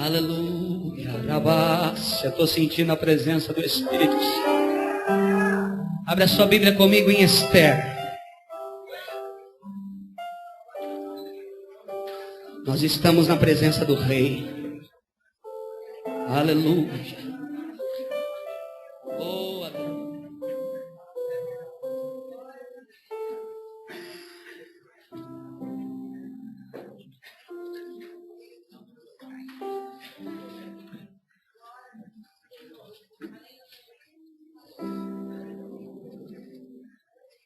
Aleluia. Rabácia. Estou sentindo a presença do Espírito Santo. Abre a sua Bíblia comigo em Esther. Nós estamos na presença do Rei. Aleluia. Oh, aleluia.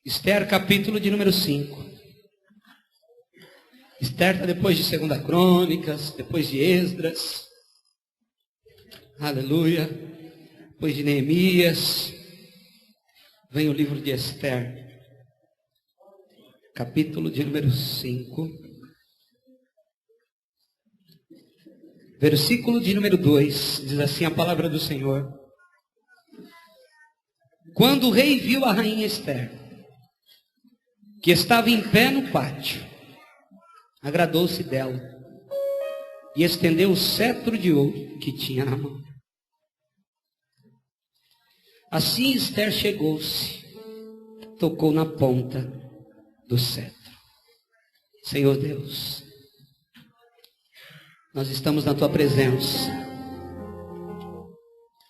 Esther, capítulo de número 5. Esther está depois de 2 Crônicas, depois de Esdras. Aleluia. Depois de Neemias. Vem o livro de Esther. Capítulo de número 5. Versículo de número 2. Diz assim a palavra do Senhor. Quando o rei viu a rainha Esther, que estava em pé no pátio, agradou-se dela e estendeu o cetro de ouro que tinha na mão. Assim Esther chegou-se, tocou na ponta do cetro. Senhor Deus, nós estamos na tua presença.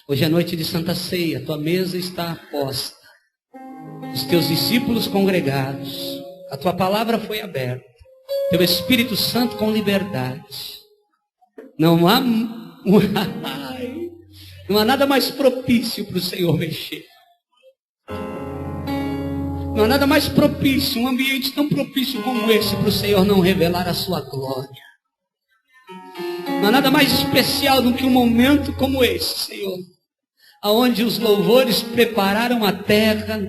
Hoje é noite de Santa Ceia, tua mesa está posta, os teus discípulos congregados, a tua palavra foi aberta. Teu Espírito Santo com liberdade. Não há nada mais propício para o Senhor mexer. Não há nada mais propício, um ambiente tão propício como esse para o Senhor não revelar a sua glória. Não há nada mais especial do que um momento como esse, Senhor, aonde os louvores prepararam a terra,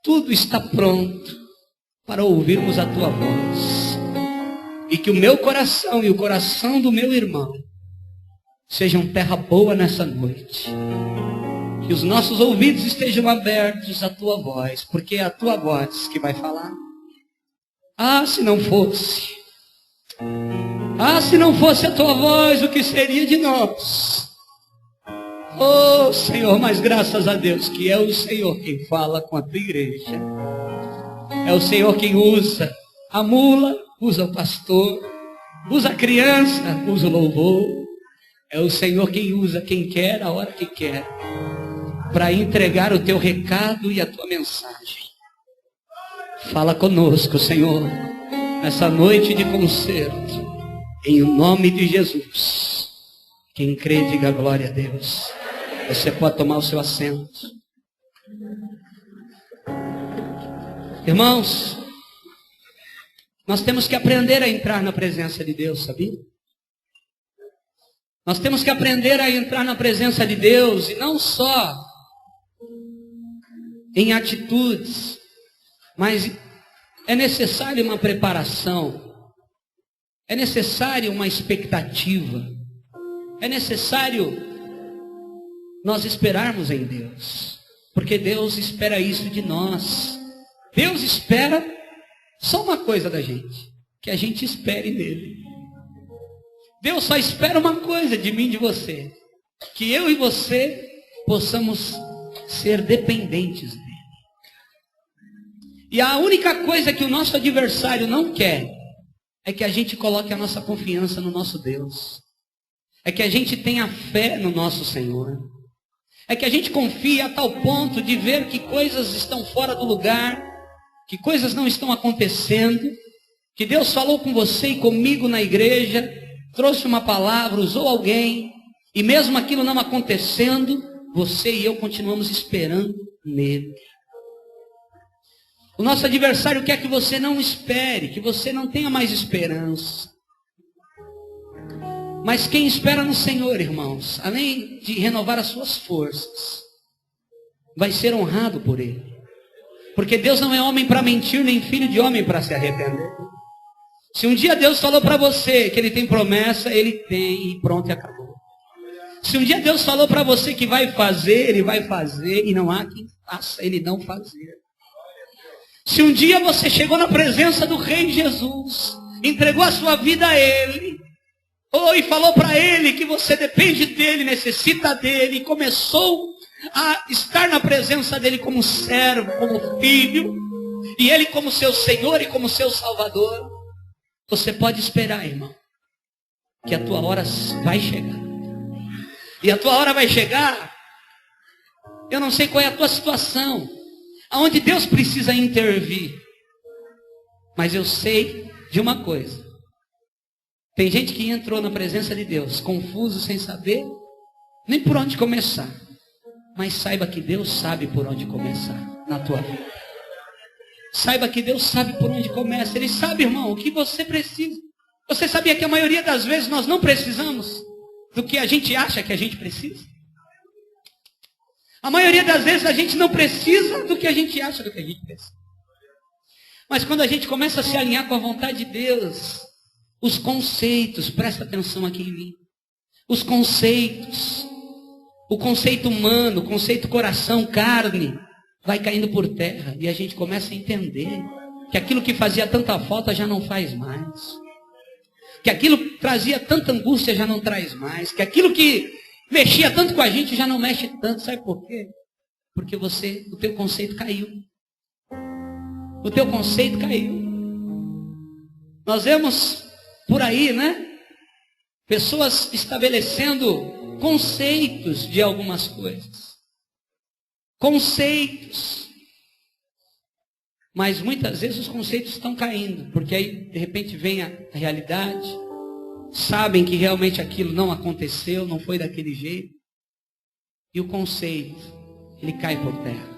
tudo está pronto para ouvirmos a tua voz. E que o meu coração e o coração do meu irmão sejam terra boa nessa noite. Que os nossos ouvidos estejam abertos à tua voz, porque é a tua voz que vai falar. Ah, se não fosse a tua voz, o que seria de nós? Oh, Senhor, mas graças a Deus que é o Senhor quem fala com a tua igreja. É o Senhor quem usa a mula, usa o pastor, usa a criança, usa o louvor. É o Senhor quem usa quem quer, a hora que quer, para entregar o teu recado e a tua mensagem. Fala conosco, Senhor, nessa noite de concerto, em nome de Jesus. Quem crê, diga glória a Deus. Você pode tomar o seu assento. Irmãos, nós temos que aprender a entrar na presença de Deus, sabia? Nós temos que aprender a entrar na presença de Deus, e não só em atitudes, mas é necessário uma preparação, é necessário uma expectativa, é necessário nós esperarmos em Deus, porque Deus espera isso de nós. Deus espera só uma coisa da gente, que a gente espere nele. Deus só espera uma coisa de mim e de você, que eu e você possamos ser dependentes dele. E a única coisa que o nosso adversário não quer é que a gente coloque a nossa confiança no nosso Deus. É que a gente tenha fé no nosso Senhor. É que a gente confie a tal ponto de ver que coisas estão fora do lugar, que coisas não estão acontecendo, que Deus falou com você e comigo na igreja, trouxe uma palavra, usou alguém, e mesmo aquilo não acontecendo, você e eu continuamos esperando nele. O nosso adversário quer que você não espere, que você não tenha mais esperança. Mas quem espera no Senhor, irmãos, além de renovar as suas forças, vai ser honrado por ele. Porque Deus não é homem para mentir, nem filho de homem para se arrepender. Se um dia Deus falou para você que ele tem promessa, ele tem, e pronto, e acabou. Se um dia Deus falou para você que vai fazer, ele vai fazer, e não há quem faça ele não fazer. Se um dia você chegou na presença do Rei Jesus, entregou a sua vida a ele, e falou para ele que você depende dele, necessita dele, e começou a estar na presença dele como servo, como filho, e ele como seu Senhor e como seu Salvador, você pode esperar, irmão, que a tua hora vai chegar. E a tua hora vai chegar, eu não sei qual é a tua situação, aonde Deus precisa intervir, mas eu sei de uma coisa. Tem gente que entrou na presença de Deus confuso, sem saber nem por onde começar. Mas saiba que Deus sabe por onde começar na tua vida. Saiba que Deus sabe por onde começa. Ele sabe, irmão, o que você precisa. Você sabia que a maioria das vezes nós não precisamos do que a gente acha que a gente precisa? A maioria das vezes a gente não precisa do que a gente acha do que a gente precisa. Mas quando a gente começa a se alinhar com a vontade de Deus, os conceitos, presta atenção aqui em mim. Os conceitos, o conceito humano, o conceito coração, carne, vai caindo por terra. E a gente começa a entender que aquilo que fazia tanta falta já não faz mais. Que aquilo que trazia tanta angústia já não traz mais. Que aquilo que mexia tanto com a gente já não mexe tanto. Sabe por quê? Porque o teu conceito caiu. O teu conceito caiu. Nós vemos por aí, né? Pessoas estabelecendo conceitos de algumas coisas. Conceitos. Mas muitas vezes os conceitos estão caindo, porque aí de repente vem a realidade, sabem que realmente aquilo não aconteceu, não foi daquele jeito, e o conceito, ele cai por terra.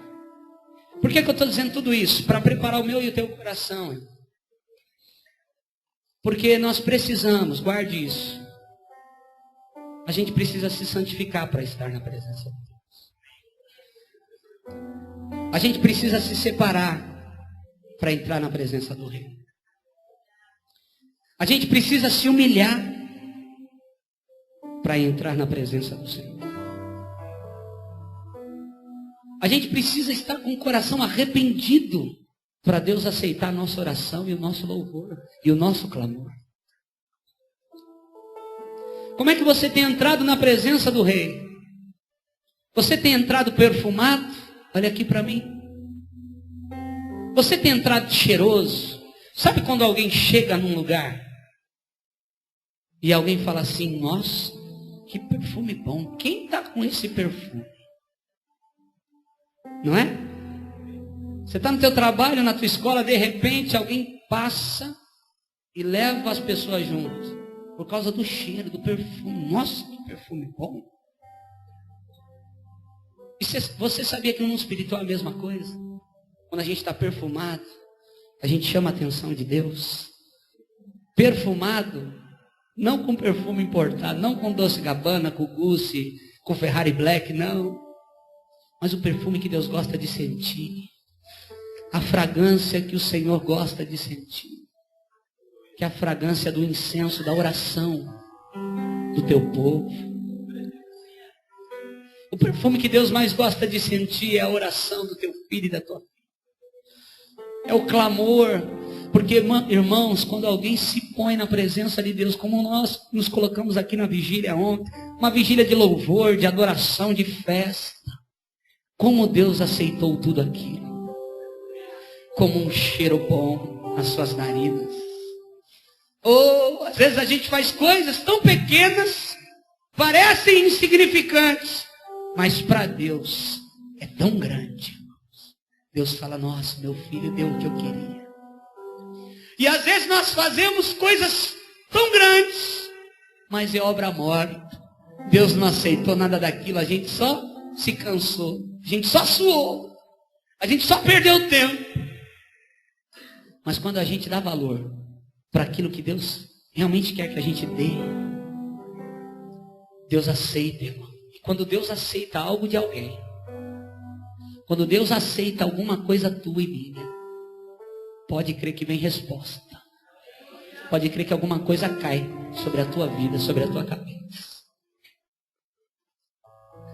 Por que eu estou dizendo tudo isso? Para preparar o meu e o teu coração, irmão. Porque nós precisamos, guarde isso, a gente precisa se santificar para estar na presença de Deus. A gente precisa se separar para entrar na presença do Rei. A gente precisa se humilhar para entrar na presença do Senhor. A gente precisa estar com o coração arrependido para Deus aceitar a nossa oração e o nosso louvor e o nosso clamor. Como é que você tem entrado na presença do Rei? Você tem entrado perfumado? Olha aqui para mim. Você tem entrado cheiroso? Sabe quando alguém chega num lugar e alguém fala assim: nossa, que perfume bom. Quem está com esse perfume? Não é? Você está no teu trabalho, na tua escola, de repente alguém passa e leva as pessoas juntos. Por causa do cheiro, do perfume. Nossa, que perfume bom. E você sabia que no mundo espiritual é a mesma coisa? Quando a gente está perfumado, a gente chama a atenção de Deus. Perfumado, não com perfume importado, não com Dolce & Gabbana, com Gucci, com Ferrari Black, não. Mas o perfume que Deus gosta de sentir. A fragrância que o Senhor gosta de sentir. Que é a fragrância do incenso, da oração do teu povo. O perfume que Deus mais gosta de sentir é a oração do teu filho e da tua filha. É o clamor. Porque, irmãos, quando alguém se põe na presença de Deus, como nós nos colocamos aqui na vigília ontem, uma vigília de louvor, de adoração, de festa, como Deus aceitou tudo aquilo. Como um cheiro bom nas suas narinas. Ou, às vezes a gente faz coisas tão pequenas, parecem insignificantes, mas para Deus é tão grande. Deus fala: nossa, meu filho deu o que eu queria. E às vezes nós fazemos coisas tão grandes, mas é obra morta. Deus não aceitou nada daquilo, a gente só se cansou, a gente só suou, a gente só perdeu tempo. Mas quando a gente dá valor para aquilo que Deus realmente quer que a gente dê, Deus aceita, irmão. E quando Deus aceita algo de alguém, quando Deus aceita alguma coisa tua e minha, pode crer que vem resposta. Pode crer que alguma coisa cai sobre a tua vida, sobre a tua cabeça.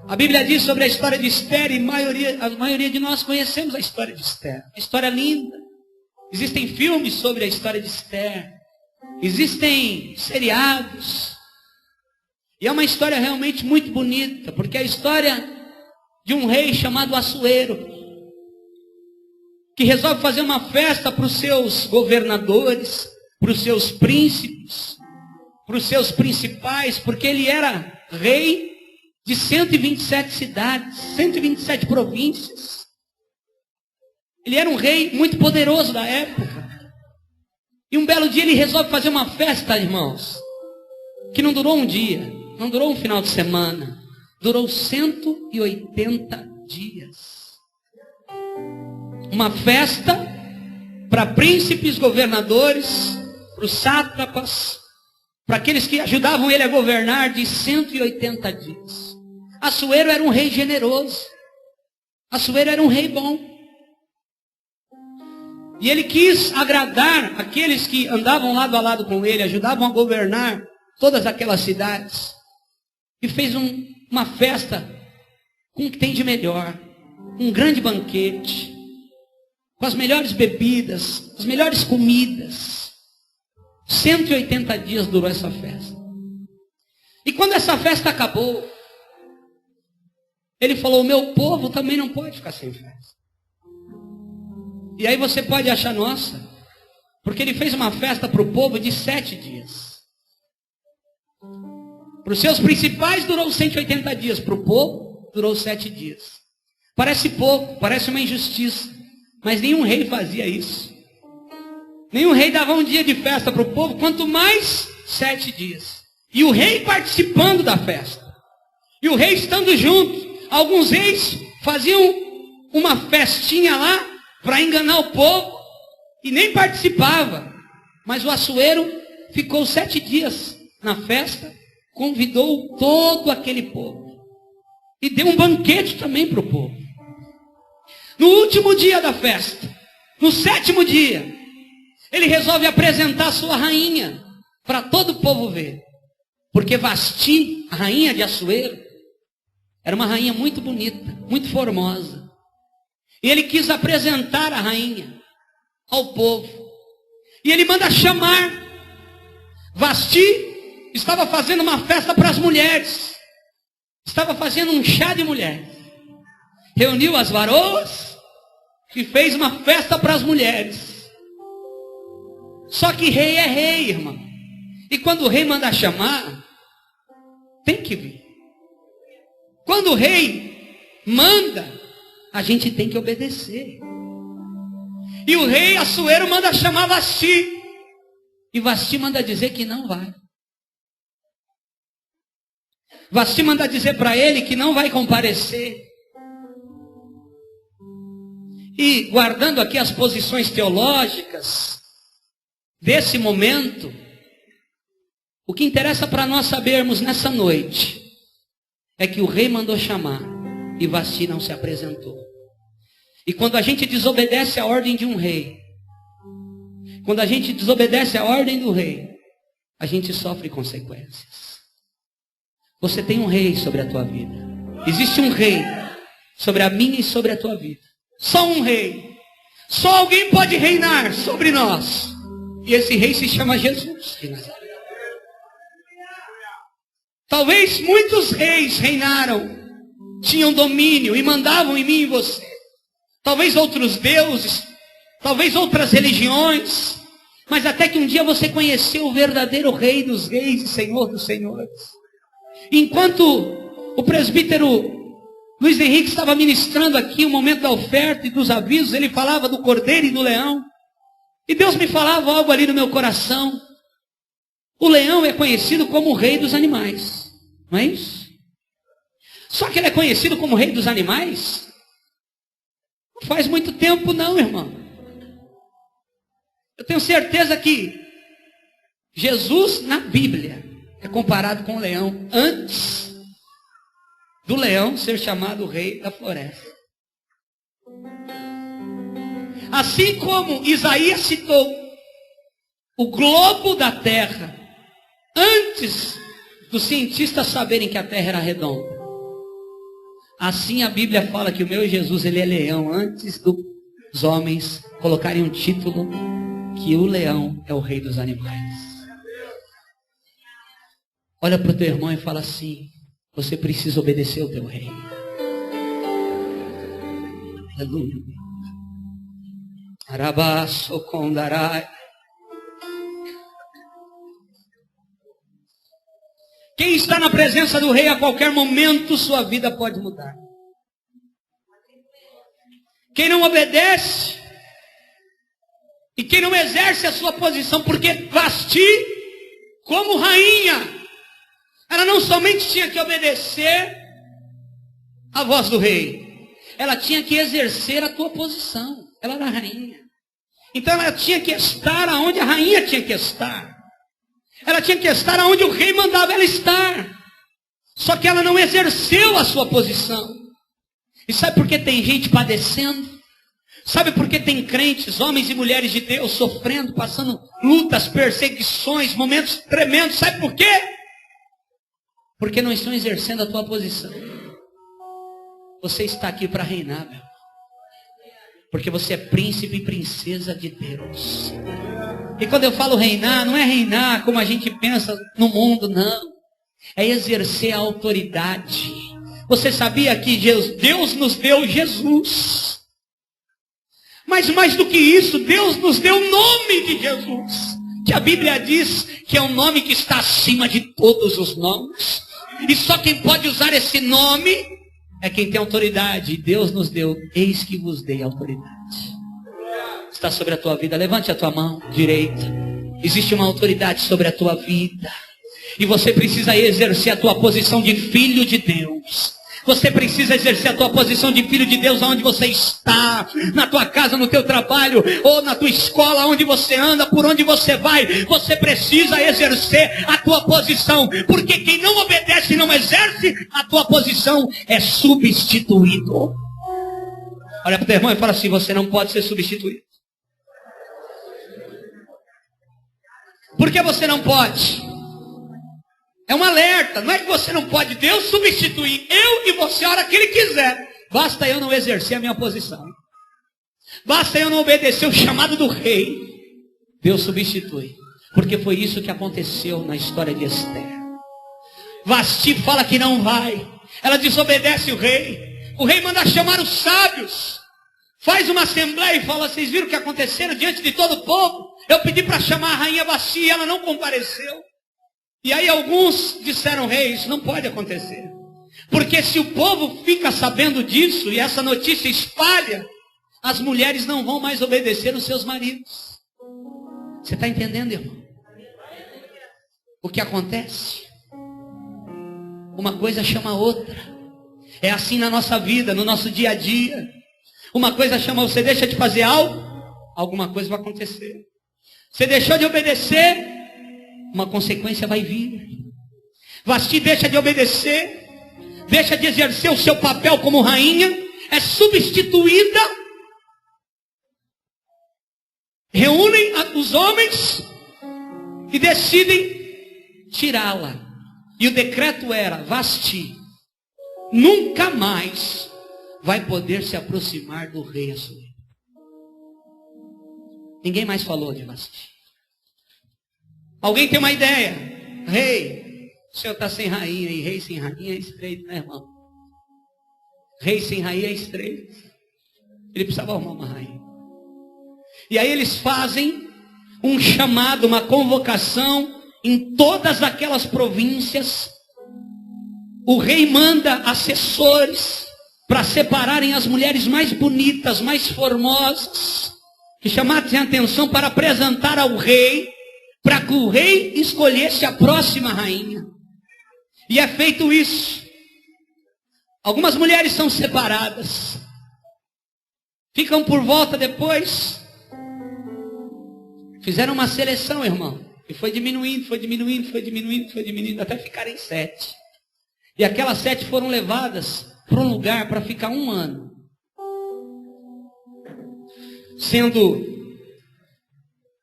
A Bíblia diz sobre a história de Esther, e a maioria de nós conhecemos a história de Esther. Uma história linda. Existem filmes sobre a história de Esther. Existem seriados. E é uma história realmente muito bonita, porque é a história de um rei chamado Assuero, que resolve fazer uma festa para os seus governadores, para os seus príncipes, para os seus principais, porque ele era rei de 127 cidades, 127 províncias. Ele era um rei muito poderoso da época. E um belo dia ele resolve fazer uma festa, irmãos, que não durou um dia, não durou um final de semana, durou 180 dias. Uma festa para príncipes, governadores, para os sátrapas, para aqueles que ajudavam ele a governar, de 180 dias. Assuero era um rei generoso. Assuero era um rei bom. E ele quis agradar aqueles que andavam lado a lado com ele, ajudavam a governar todas aquelas cidades. E fez uma festa com o que tem de melhor. Um grande banquete, com as melhores bebidas, as melhores comidas. 180 dias durou essa festa. E quando essa festa acabou, ele falou: o meu povo também não pode ficar sem festa. E aí você pode achar, nossa, porque ele fez uma festa para o povo de 7 dias. Para os seus principais durou 180 dias, para o povo durou 7 dias. Parece pouco, parece uma injustiça, mas nenhum rei fazia isso. Nenhum rei dava um dia de festa para o povo, quanto mais 7 dias. E o rei participando da festa. E o rei estando junto. Alguns reis faziam uma festinha lá para enganar o povo e nem participava. Mas o Assuero ficou 7 dias na festa, convidou todo aquele povo. E deu um banquete também para o povo. No último dia da festa, no 7º dia, ele resolve apresentar a sua rainha para todo o povo ver. Porque Vasti, a rainha de Assuero, era uma rainha muito bonita, muito formosa. E ele quis apresentar a rainha ao povo. E ele manda chamar. Vasti estava fazendo uma festa para as mulheres. Estava fazendo um chá de mulheres. Reuniu as varoas e fez uma festa para as mulheres. Só que rei é rei, irmão. E quando o rei manda chamar, tem que vir. Quando o rei manda, a gente tem que obedecer. E o rei Assuero manda chamar Vasti. E Vasti manda dizer que não vai. Vasti manda dizer para ele que não vai comparecer. E guardando aqui as posições teológicas desse momento, o que interessa para nós sabermos nessa noite é que o rei mandou chamar e Vasti não se apresentou. E quando a gente desobedece a ordem de um rei, quando a gente desobedece a ordem do rei, a gente sofre consequências. Você tem um rei sobre a tua vida. Existe um rei sobre a minha e sobre a tua vida. Só um rei. Só alguém pode reinar sobre nós. E esse rei se chama Jesus de Nazaré. Talvez muitos reis reinaram, tinham domínio e mandavam em mim e em você. Talvez outros deuses, talvez outras religiões. Mas até que um dia você conheceu o verdadeiro Rei dos Reis e Senhor dos Senhores. Enquanto o presbítero Luiz Henrique estava ministrando aqui o momento da oferta e dos avisos, ele falava do cordeiro e do leão. E Deus me falava algo ali no meu coração. O leão é conhecido como o rei dos animais. Não é isso? Só que ele é conhecido como rei dos animais não faz muito tempo não, irmão. Eu tenho certeza que Jesus na Bíblia é comparado com o leão antes do leão ser chamado rei da floresta. Assim como Isaías citou o globo da terra antes dos cientistas saberem que a terra era redonda, assim a Bíblia fala que o meu Jesus, ele é leão antes dos homens colocarem um título que o leão é o rei dos animais. Olha para o teu irmão e fala assim: você precisa obedecer ao teu rei. Aleluia. Arabaço condarai. Quem está na presença do rei a qualquer momento, sua vida pode mudar. Quem não obedece e quem não exerce a sua posição, porque Vasti, como rainha, ela não somente tinha que obedecer à voz do rei, ela tinha que exercer a tua posição. Ela era rainha. Então ela tinha que estar onde a rainha tinha que estar. Ela tinha que estar onde o rei mandava ela estar. Só que ela não exerceu a sua posição. E sabe por que tem gente padecendo? Sabe por que tem crentes, homens e mulheres de Deus, sofrendo, passando lutas, perseguições, momentos tremendos? Sabe por quê? Porque não estão exercendo a tua posição. Você está aqui para reinar, meu irmão. Porque você é príncipe e princesa de Deus. E quando eu falo reinar, não é reinar como a gente pensa no mundo, não. É exercer a autoridade. Você sabia que Deus nos deu Jesus? Mas mais do que isso, Deus nos deu o nome de Jesus. Que a Bíblia diz que é um nome que está acima de todos os nomes. E só quem pode usar esse nome é quem tem autoridade. Deus nos deu, eis que vos dei autoridade. Está sobre a tua vida. Levante a tua mão direita. Existe uma autoridade sobre a tua vida. E você precisa exercer a tua posição de filho de Deus. Você precisa exercer a tua posição de filho de Deus onde você está, na tua casa, no teu trabalho, ou na tua escola, onde você anda, por onde você vai. Você precisa exercer a tua posição, porque quem não obedece e não exerce a tua posição é substituído. Olha para o teu irmão e fala assim: você não pode ser substituído. Por que você não pode? É um alerta, não é que você não pode. Deus substituir eu e você a hora que Ele quiser. Basta eu não exercer a minha posição. Basta eu não obedecer o chamado do rei. Deus substitui. Porque foi isso que aconteceu na história de Esther. Vasti fala que não vai. Ela desobedece o rei. O rei manda chamar os sábios. Faz uma assembleia e fala: vocês viram o que aconteceram diante de todo o povo? Eu pedi para chamar a rainha Vasti e ela não compareceu. E aí alguns disseram: rei, isso não pode acontecer. Porque se o povo fica sabendo disso e essa notícia espalha, as mulheres não vão mais obedecer os seus maridos. Você está entendendo, irmão? O que acontece? Uma coisa chama a outra. É assim na nossa vida, no nosso dia a dia. Uma coisa chama, você deixa de fazer algo, alguma coisa vai acontecer. Você deixou de obedecer, uma consequência vai vir. Vasti deixa de obedecer, deixa de exercer o seu papel como rainha, é substituída. Reúnem os homens e decidem tirá-la. E o decreto era: Vasti nunca mais vai poder se aproximar do rei Assuero. Ninguém mais falou de Vasti. Alguém tem uma ideia? Rei, o senhor está sem rainha, e rei sem rainha é estreito, né, irmão? Rei sem rainha é estreito. Ele precisava arrumar uma rainha. E aí eles fazem um chamado, uma convocação em todas aquelas províncias. O rei manda assessores para separarem as mulheres mais bonitas, mais formosas, que chamassem a atenção para apresentar ao rei, para que o rei escolhesse a próxima rainha. E é feito isso. Algumas mulheres são separadas. Ficam por volta depois. Fizeram uma seleção, irmão. E foi diminuindo, foi diminuindo, foi diminuindo, foi diminuindo, até ficarem 7. E aquelas 7 foram levadas para um lugar para ficar 1 ano. Sendo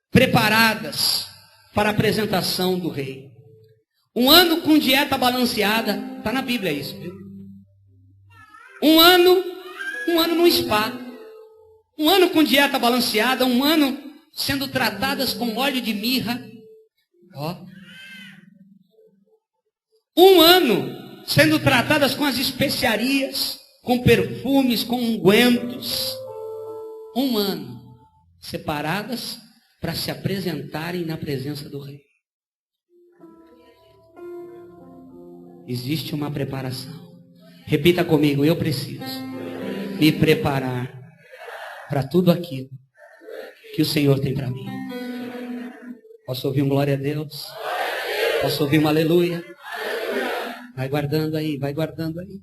preparadas para a apresentação do rei. 1 ano com dieta balanceada. Está na Bíblia isso, viu? 1 ano no spa. 1 ano com dieta balanceada. 1 ano sendo tratadas com óleo de mirra. Ó. Um ano sendo tratadas com as especiarias, com perfumes, com ungüentos. Um ano separadas para se apresentarem na presença do rei. Existe uma preparação. Repita comigo, eu preciso me preparar para tudo aquilo que o Senhor tem para mim. Posso ouvir um glória a Deus? Posso ouvir um aleluia? Vai guardando aí, vai guardando aí.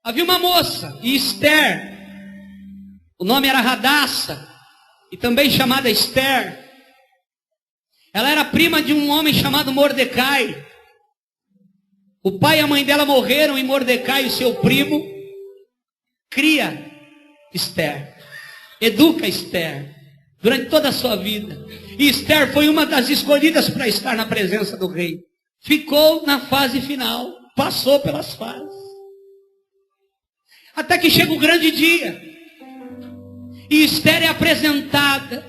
Havia uma moça, Esther. O nome era Radassa, e também chamada Esther. Ela era prima de um homem chamado Mordecai. O pai e a mãe dela morreram e Mordecai, o seu primo, cria Esther, educa Esther durante toda a sua vida. E Esther foi uma das escolhidas para estar na presença do rei. Ficou na fase final, passou pelas fases. Até que chega o grande dia. E Esther é apresentada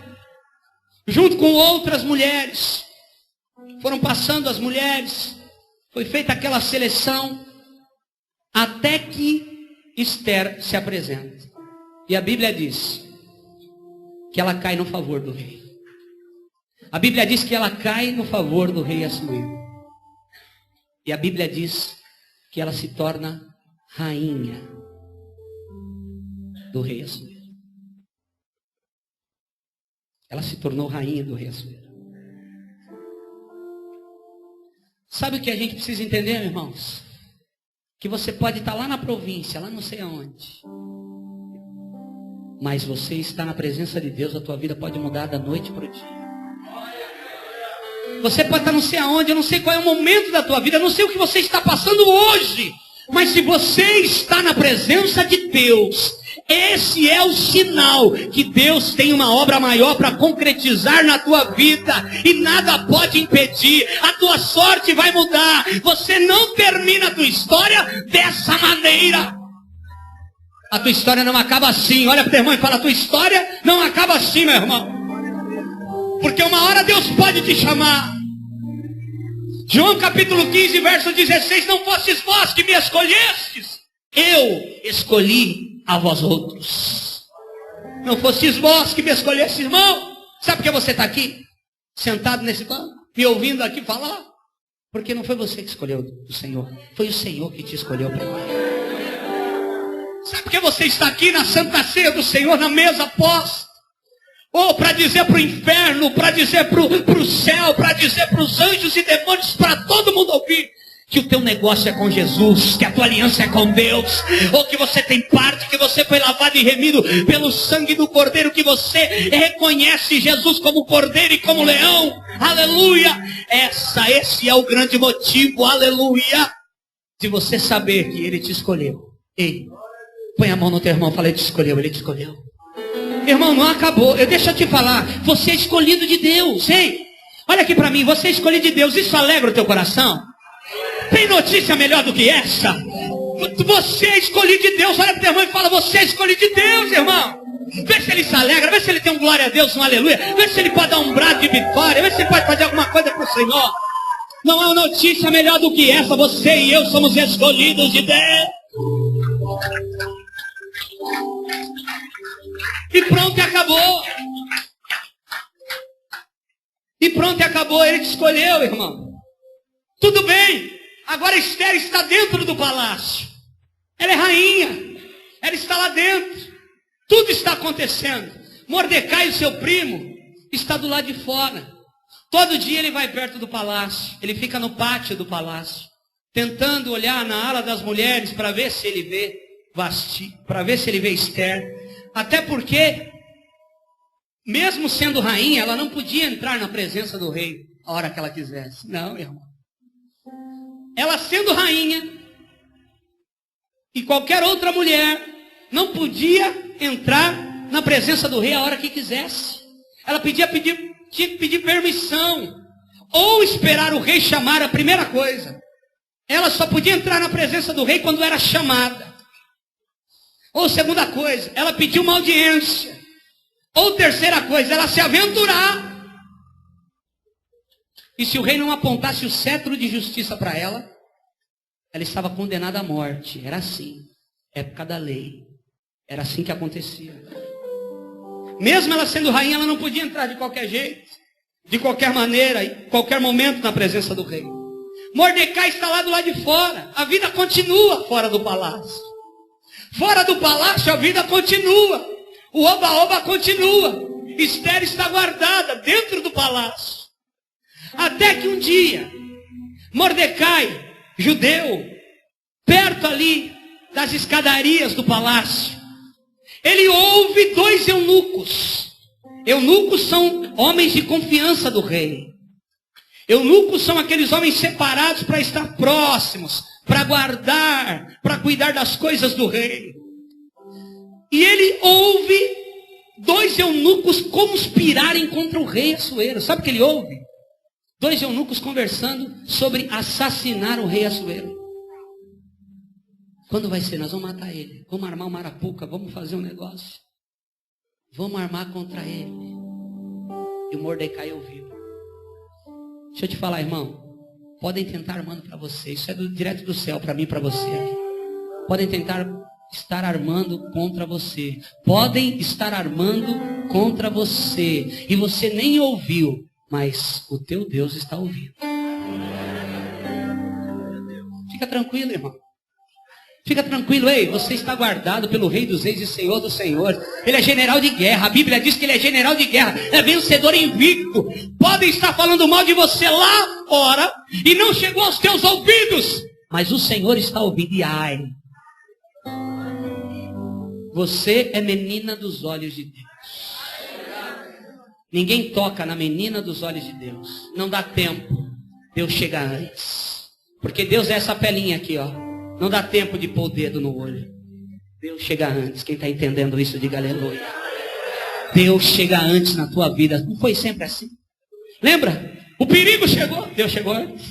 junto com outras mulheres. Foram passando as mulheres. Foi feita aquela seleção. Até que Esther se apresenta. E a Bíblia diz que ela cai no favor do rei. A Bíblia diz que ela cai no favor do rei Assuero. E a Bíblia diz que ela se torna rainha do rei Assuero. Ela se tornou rainha do rei Assuero. Sabe o que a gente precisa entender, irmãos? Que você pode estar lá na província, lá não sei aonde. Mas você está na presença de Deus, a tua vida pode mudar da noite para o dia. Você pode estar não sei aonde, eu não sei qual é o momento da tua vida, eu não sei o que você está passando hoje. Mas se você está na presença de Deus, esse é o sinal que Deus tem uma obra maior para concretizar na tua vida. E nada pode impedir. A tua sorte vai mudar. Você não termina a tua história dessa maneira. A tua história não acaba assim. Olha para o teu irmão e fala, a tua história não acaba assim, meu irmão. Porque uma hora Deus pode te chamar. João capítulo 15, verso 16, não fostes vós que me escolhestes, eu escolhi a vós outros. Não fostes vós que me escolhestes, irmão. Sabe por que você está aqui? Sentado nesse banco, me ouvindo aqui falar? Porque não foi você que escolheu o Senhor, foi o Senhor que te escolheu primeiro. Sabe por que você está aqui na Santa Ceia do Senhor, na mesa pós? Ou para dizer para o inferno, para dizer para o céu, para dizer para os anjos e demônios, para todo mundo ouvir, que o teu negócio é com Jesus, que a tua aliança é com Deus, ou que você tem parte, que você foi lavado e remido pelo sangue do Cordeiro, que você reconhece Jesus como Cordeiro e como Leão, aleluia. Esse é o grande motivo, aleluia, de você saber que Ele te escolheu. Ei, põe a mão no teu irmão e fala, Ele te escolheu, Ele te escolheu. Irmão, não acabou. Deixa eu te falar. Você é escolhido de Deus. Ei, olha aqui para mim. Você é escolhido de Deus. Isso alegra o teu coração? Tem notícia melhor do que essa? Você é escolhido de Deus. Olha para o teu irmão e fala, você é escolhido de Deus, irmão. Vê se ele se alegra. Vê se ele tem um glória a Deus, um aleluia. Vê se ele pode dar um brado de vitória. Vê se ele pode fazer alguma coisa para o Senhor. Não há notícia melhor do que essa. Você e eu somos escolhidos de Deus. E pronto, e acabou. E pronto, e acabou. Ele te escolheu, irmão. Tudo bem. Agora Esther está dentro do palácio. Ela é rainha. Ela está lá dentro. Tudo está acontecendo. Mordecai, o seu primo, está do lado de fora. Todo dia ele vai perto do palácio. Ele fica no pátio do palácio, tentando olhar na ala das mulheres para ver se ele vê Vasti, para ver se ele vê Esther. Até porque, mesmo sendo rainha, ela não podia entrar na presença do rei a hora que ela quisesse. Não, irmão. Ela sendo rainha, e qualquer outra mulher não podia entrar na presença do rei a hora que quisesse. Ela tinha que pedir permissão, ou esperar o rei chamar. A primeira coisa, ela só podia entrar na presença do rei quando era chamada. Ou segunda coisa, ela pediu uma audiência. Ou terceira coisa, ela se aventurar. E se o rei não apontasse o cetro de justiça para ela, ela estava condenada à morte. Era assim, época da lei. Era assim que acontecia. Mesmo ela sendo rainha, ela não podia entrar de qualquer jeito, de qualquer maneira, em qualquer momento na presença do rei. Mordecai está lá do lado de fora. A vida continua fora do palácio. Fora do palácio a vida continua. O oba-oba continua. Esther está guardada dentro do palácio. Até que um dia, Mordecai, judeu, perto ali das escadarias do palácio, ele ouve 2 eunucos. Eunucos são homens de confiança do rei. Eunucos são aqueles homens separados para estar próximos, para guardar, para cuidar das coisas do rei. E ele ouve 2 eunucos conspirarem contra o rei Assuero. Sabe o que ele ouve? 2 eunucos conversando sobre assassinar o rei Assuero. Quando vai ser? Nós vamos matar ele. Vamos armar uma arapuca, vamos fazer um negócio. Vamos armar contra ele. E o Mordecai ouviu. Deixa eu te falar, irmão. Podem tentar armando para você. Isso é direto do céu para mim e para você. Podem tentar estar armando contra você. Podem estar armando contra você. E você nem ouviu. Mas o teu Deus está ouvindo. Fica tranquilo, irmão. Fica tranquilo, ei, você está guardado pelo Rei dos Reis e Senhor dos Senhores. Ele é general de guerra, a Bíblia diz que ele é general de guerra, é vencedor invicto. Podem estar falando mal de você lá fora e não chegou aos teus ouvidos, mas o Senhor está ouvindo. E ai, você é menina dos olhos de Deus. Ninguém toca na menina dos olhos de Deus. Não dá tempo, Deus chega antes. Porque Deus é essa pelinha aqui, ó. Não dá tempo de pôr o dedo no olho. Deus chega antes. Quem está entendendo isso, diga aleluia. Deus chega antes na tua vida. Não foi sempre assim? Lembra? O perigo chegou. Deus chegou antes.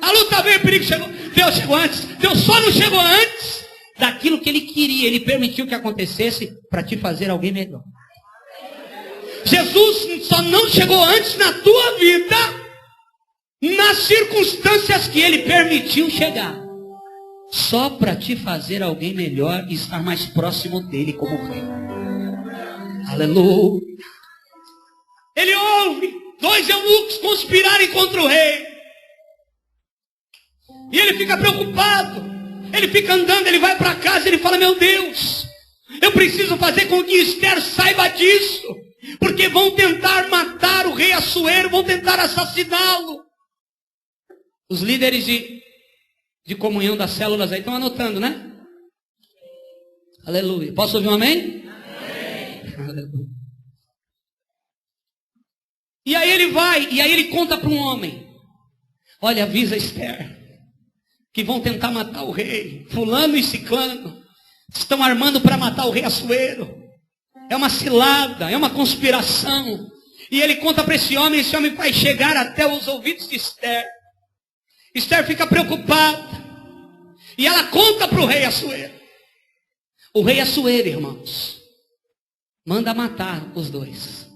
A luta veio, o perigo chegou. Deus chegou antes. Deus só não chegou antes daquilo que Ele queria. Ele permitiu que acontecesse para te fazer alguém melhor. Jesus só não chegou antes na tua vida nas circunstâncias que Ele permitiu chegar. Só para te fazer alguém melhor e estar mais próximo dele como rei. Aleluia. Ele ouve 2 eunucos conspirarem contra o rei. E ele fica preocupado. Ele fica andando, ele vai para casa, ele fala, meu Deus, eu preciso fazer com que Esther saiba disso. Porque vão tentar matar o rei Assuero, vão tentar assassiná-lo. Os líderes de comunhão das células aí estão anotando, né? Aleluia. Posso ouvir um amém? Amém. Aleluia. E aí ele vai, e aí ele conta para um homem. Olha, avisa Esther, que vão tentar matar o rei. Fulano e ciclano estão armando para matar o rei Assuero. É uma cilada, é uma conspiração. E ele conta para esse homem vai chegar até os ouvidos de Esther. Esther fica preocupada. E ela conta para o rei Assuero. O rei Assuero, irmãos, manda matar os 2.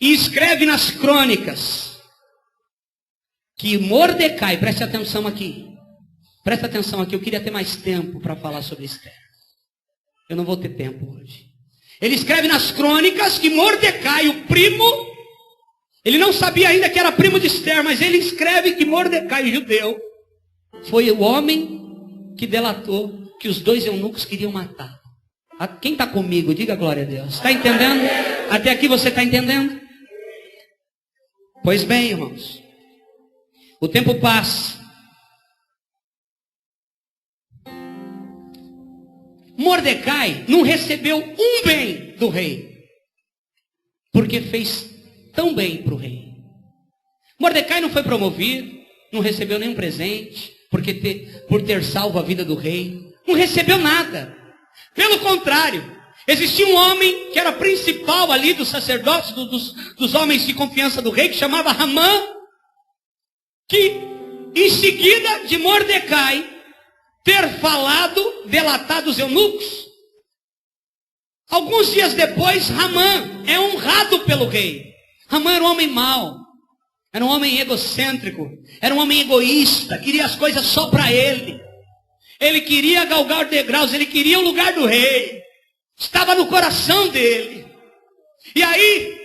E escreve nas crônicas que Mordecai, preste atenção aqui. Preste atenção aqui, eu queria ter mais tempo para falar sobre Esther. Eu não vou ter tempo hoje. Ele escreve nas crônicas que Mordecai, o primo, ele não sabia ainda que era primo de Esther, mas ele escreve que Mordecai, judeu, foi o homem que delatou que os 2 eunucos queriam matar. Quem está comigo? Diga glória a Deus. Está entendendo? Até aqui você está entendendo? Pois bem, irmãos. O tempo passa. Mordecai não recebeu um bem do rei. Porque fez tão bem para o rei. Mordecai não foi promovido. Não recebeu nenhum presente. Por ter salvo a vida do rei. Não recebeu nada. Pelo contrário. Existia um homem que era principal ali dos sacerdotes, dos homens de confiança do rei, que chamava Ramã. Que em seguida de Mordecai ter delatado os eunucos, alguns dias depois, Ramã é honrado pelo rei. Ramã era um homem mau. Era um homem egocêntrico, era um homem egoísta, queria as coisas só para ele. Ele queria galgar degraus, ele queria o lugar do rei. Estava no coração dele. E aí,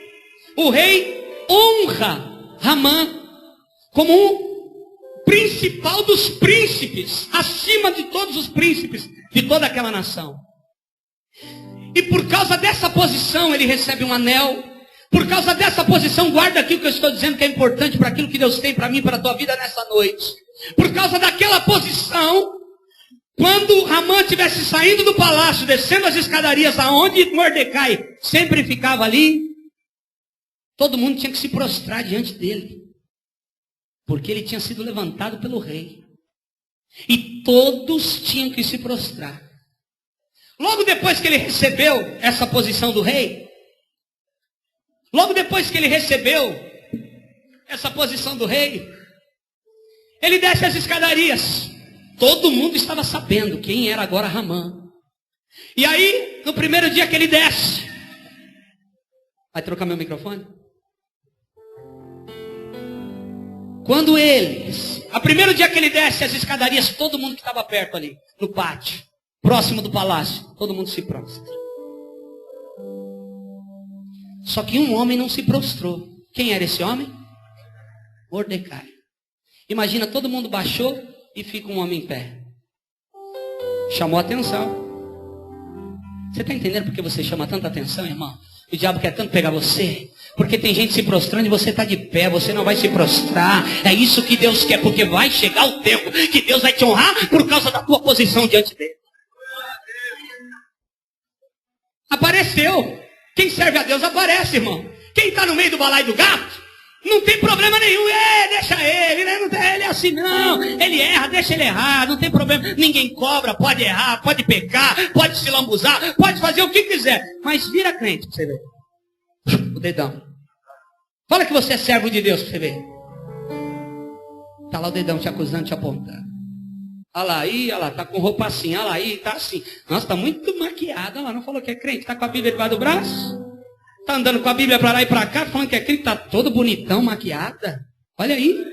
o rei honra Ramã como um principal dos príncipes, acima de todos os príncipes de toda aquela nação. E por causa dessa posição, ele recebe um anel. Por causa dessa posição, guarda aquilo que eu estou dizendo que é importante para aquilo que Deus tem para mim e para a tua vida nessa noite. Por causa daquela posição, quando Ramã estivesse saindo do palácio, descendo as escadarias aonde Mordecai sempre ficava ali, todo mundo tinha que se prostrar diante dele. Porque ele tinha sido levantado pelo rei. E todos tinham que se prostrar. Logo depois que ele recebeu essa posição do rei, logo depois que ele recebeu essa posição do rei, ele desce as escadarias. Todo mundo estava sabendo quem era agora Ramã. E aí, no primeiro dia que ele desce, vai trocar meu microfone? Quando a primeiro dia que ele desce as escadarias, todo mundo que estava perto ali, no pátio, próximo do palácio, todo mundo se prostra. Só que um homem não se prostrou. Quem era esse homem? Mordecai. Imagina, todo mundo baixou e fica um homem em pé. Chamou a atenção. Você está entendendo por que você chama tanta atenção, irmão? O diabo quer tanto pegar você. Porque tem gente se prostrando e você está de pé. Você não vai se prostrar. É isso que Deus quer. Porque vai chegar o tempo que Deus vai te honrar por causa da tua posição diante dele. Apareceu. Quem serve a Deus aparece, irmão. Quem está no meio do balaio do gato, não tem problema nenhum. Deixa ele, né? Ele é assim, não. Ele erra, deixa ele errar, não tem problema. Ninguém cobra, pode errar, pode pecar, pode se lambuzar, pode fazer o que quiser. Mas vira crente pra você ver. O dedão. Fala que você é servo de Deus pra você ver. Tá lá o dedão te acusando, te apontando. Olha lá, olha lá, tá com roupa assim, olha lá, tá assim. Nossa, tá muito maquiada, olha lá, não falou que é crente, tá com a Bíblia debaixo do braço? Tá andando com a Bíblia para lá e para cá, falando que é crente, tá todo bonitão, maquiada. Olha aí,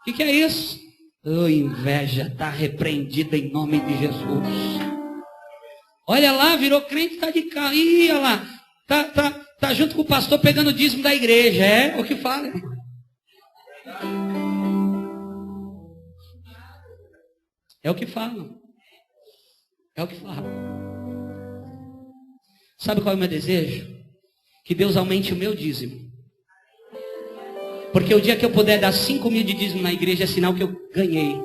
o que é isso? Oh, inveja, tá repreendida em nome de Jesus. Olha lá, virou crente, tá de carro. Ih, olha lá, tá junto com o pastor pegando o dízimo da igreja. É o que fala. É o que falam. É o que falam. Sabe qual é o meu desejo? Que Deus aumente o meu dízimo. Porque o dia que eu puder dar 5.000 de dízimo na igreja é sinal que eu ganhei.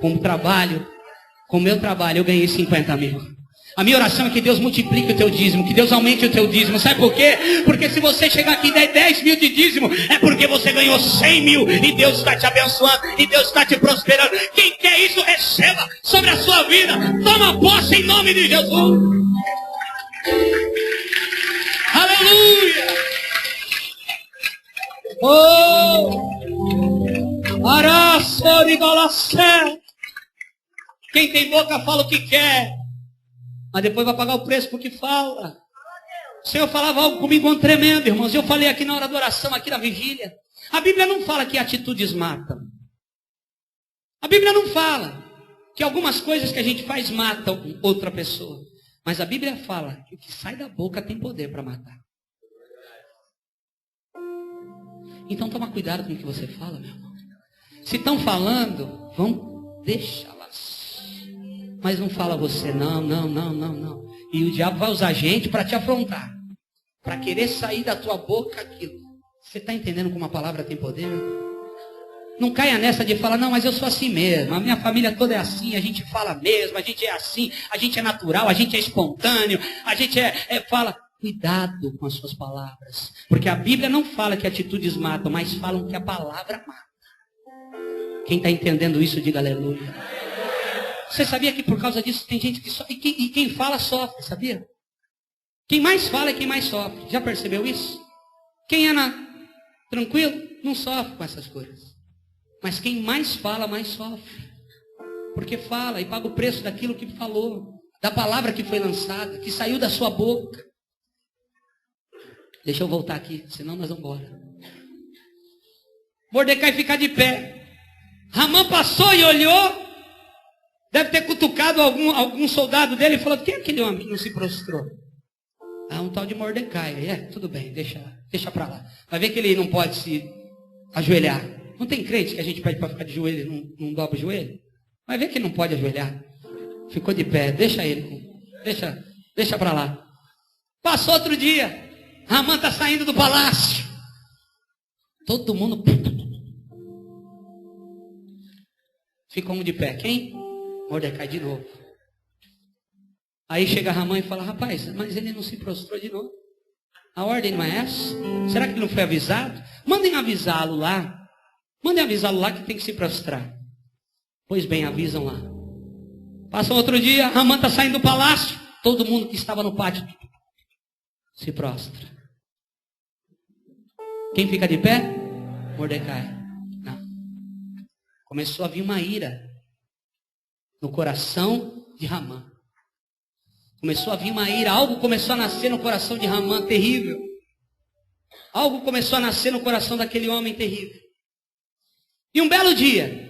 Com o meu trabalho, eu ganhei 50.000. A minha oração é que Deus multiplique o teu dízimo, que Deus aumente o teu dízimo. Sabe por quê? Porque se você chegar aqui e der 10.000 de dízimo, é porque você ganhou 100.000 e Deus está te abençoando e Deus está te prosperando. Quem quer isso, receba sobre a sua vida. Toma posse em nome de Jesus. Aleluia! Oh! Araço de Golacé! Quem tem boca fala o que quer, mas depois vai pagar o preço porque fala. O Senhor falava algo comigo tremendo, irmãos. Eu falei aqui na hora da oração, aqui na vigília. A Bíblia não fala que atitudes matam. A Bíblia não fala que algumas coisas que a gente faz matam outra pessoa. Mas a Bíblia fala que o que sai da boca tem poder para matar. Então toma cuidado com o que você fala, meu irmão. Se estão falando, vão deixá-las. Mas não fala você, não. E o diabo vai usar a gente para te afrontar. Para querer sair da tua boca aquilo. Você está entendendo como a palavra tem poder? Não caia nessa de falar, não, mas eu sou assim mesmo. A minha família toda é assim, a gente fala mesmo, a gente é assim, a gente é natural, a gente é espontâneo, a gente fala. Cuidado com as suas palavras. Porque a Bíblia não fala que atitudes matam, mas falam que a palavra mata. Quem está entendendo isso, diga aleluia. Você sabia que por causa disso tem gente que sofre? E quem fala sofre, sabia? Quem mais fala é quem mais sofre. Já percebeu isso? Quem é tranquilo, não sofre com essas coisas. Mas quem mais fala, mais sofre. Porque fala e paga o preço daquilo que falou. Da palavra que foi lançada, que saiu da sua boca. Deixa eu voltar aqui, senão nós vamos embora. Mordecai fica de pé. Hamã passou e olhou. Deve ter cutucado algum soldado dele e falou: quem é aquele homem que não se prostrou? Um tal de Mordecai. Tudo bem, deixa pra lá. Vai ver que ele não pode se ajoelhar. Não tem crente que a gente pede para ficar de joelho e não dobra o joelho? Vai ver que ele não pode ajoelhar. Ficou de pé, deixa ele. Deixa pra lá. Passou outro dia. Hamã está saindo do palácio. Todo mundo ficou um de pé. Quem? Mordecai de novo. Aí chega Hamã e fala: rapaz, mas ele não se prostrou de novo. A ordem não é essa? Será que ele não foi avisado? Mandem avisá-lo lá. Mandem avisá-lo lá que tem que se prostrar. Pois bem, avisam lá. Passa outro dia, Hamã está saindo do palácio. Todo mundo que estava no pátio se prostra. Quem fica de pé? Mordecai. Não. Começou a vir uma ira no coração de Hamã. Começou a vir uma ira. Algo começou a nascer no coração de Hamã terrível. Algo começou a nascer no coração daquele homem terrível. E um belo dia,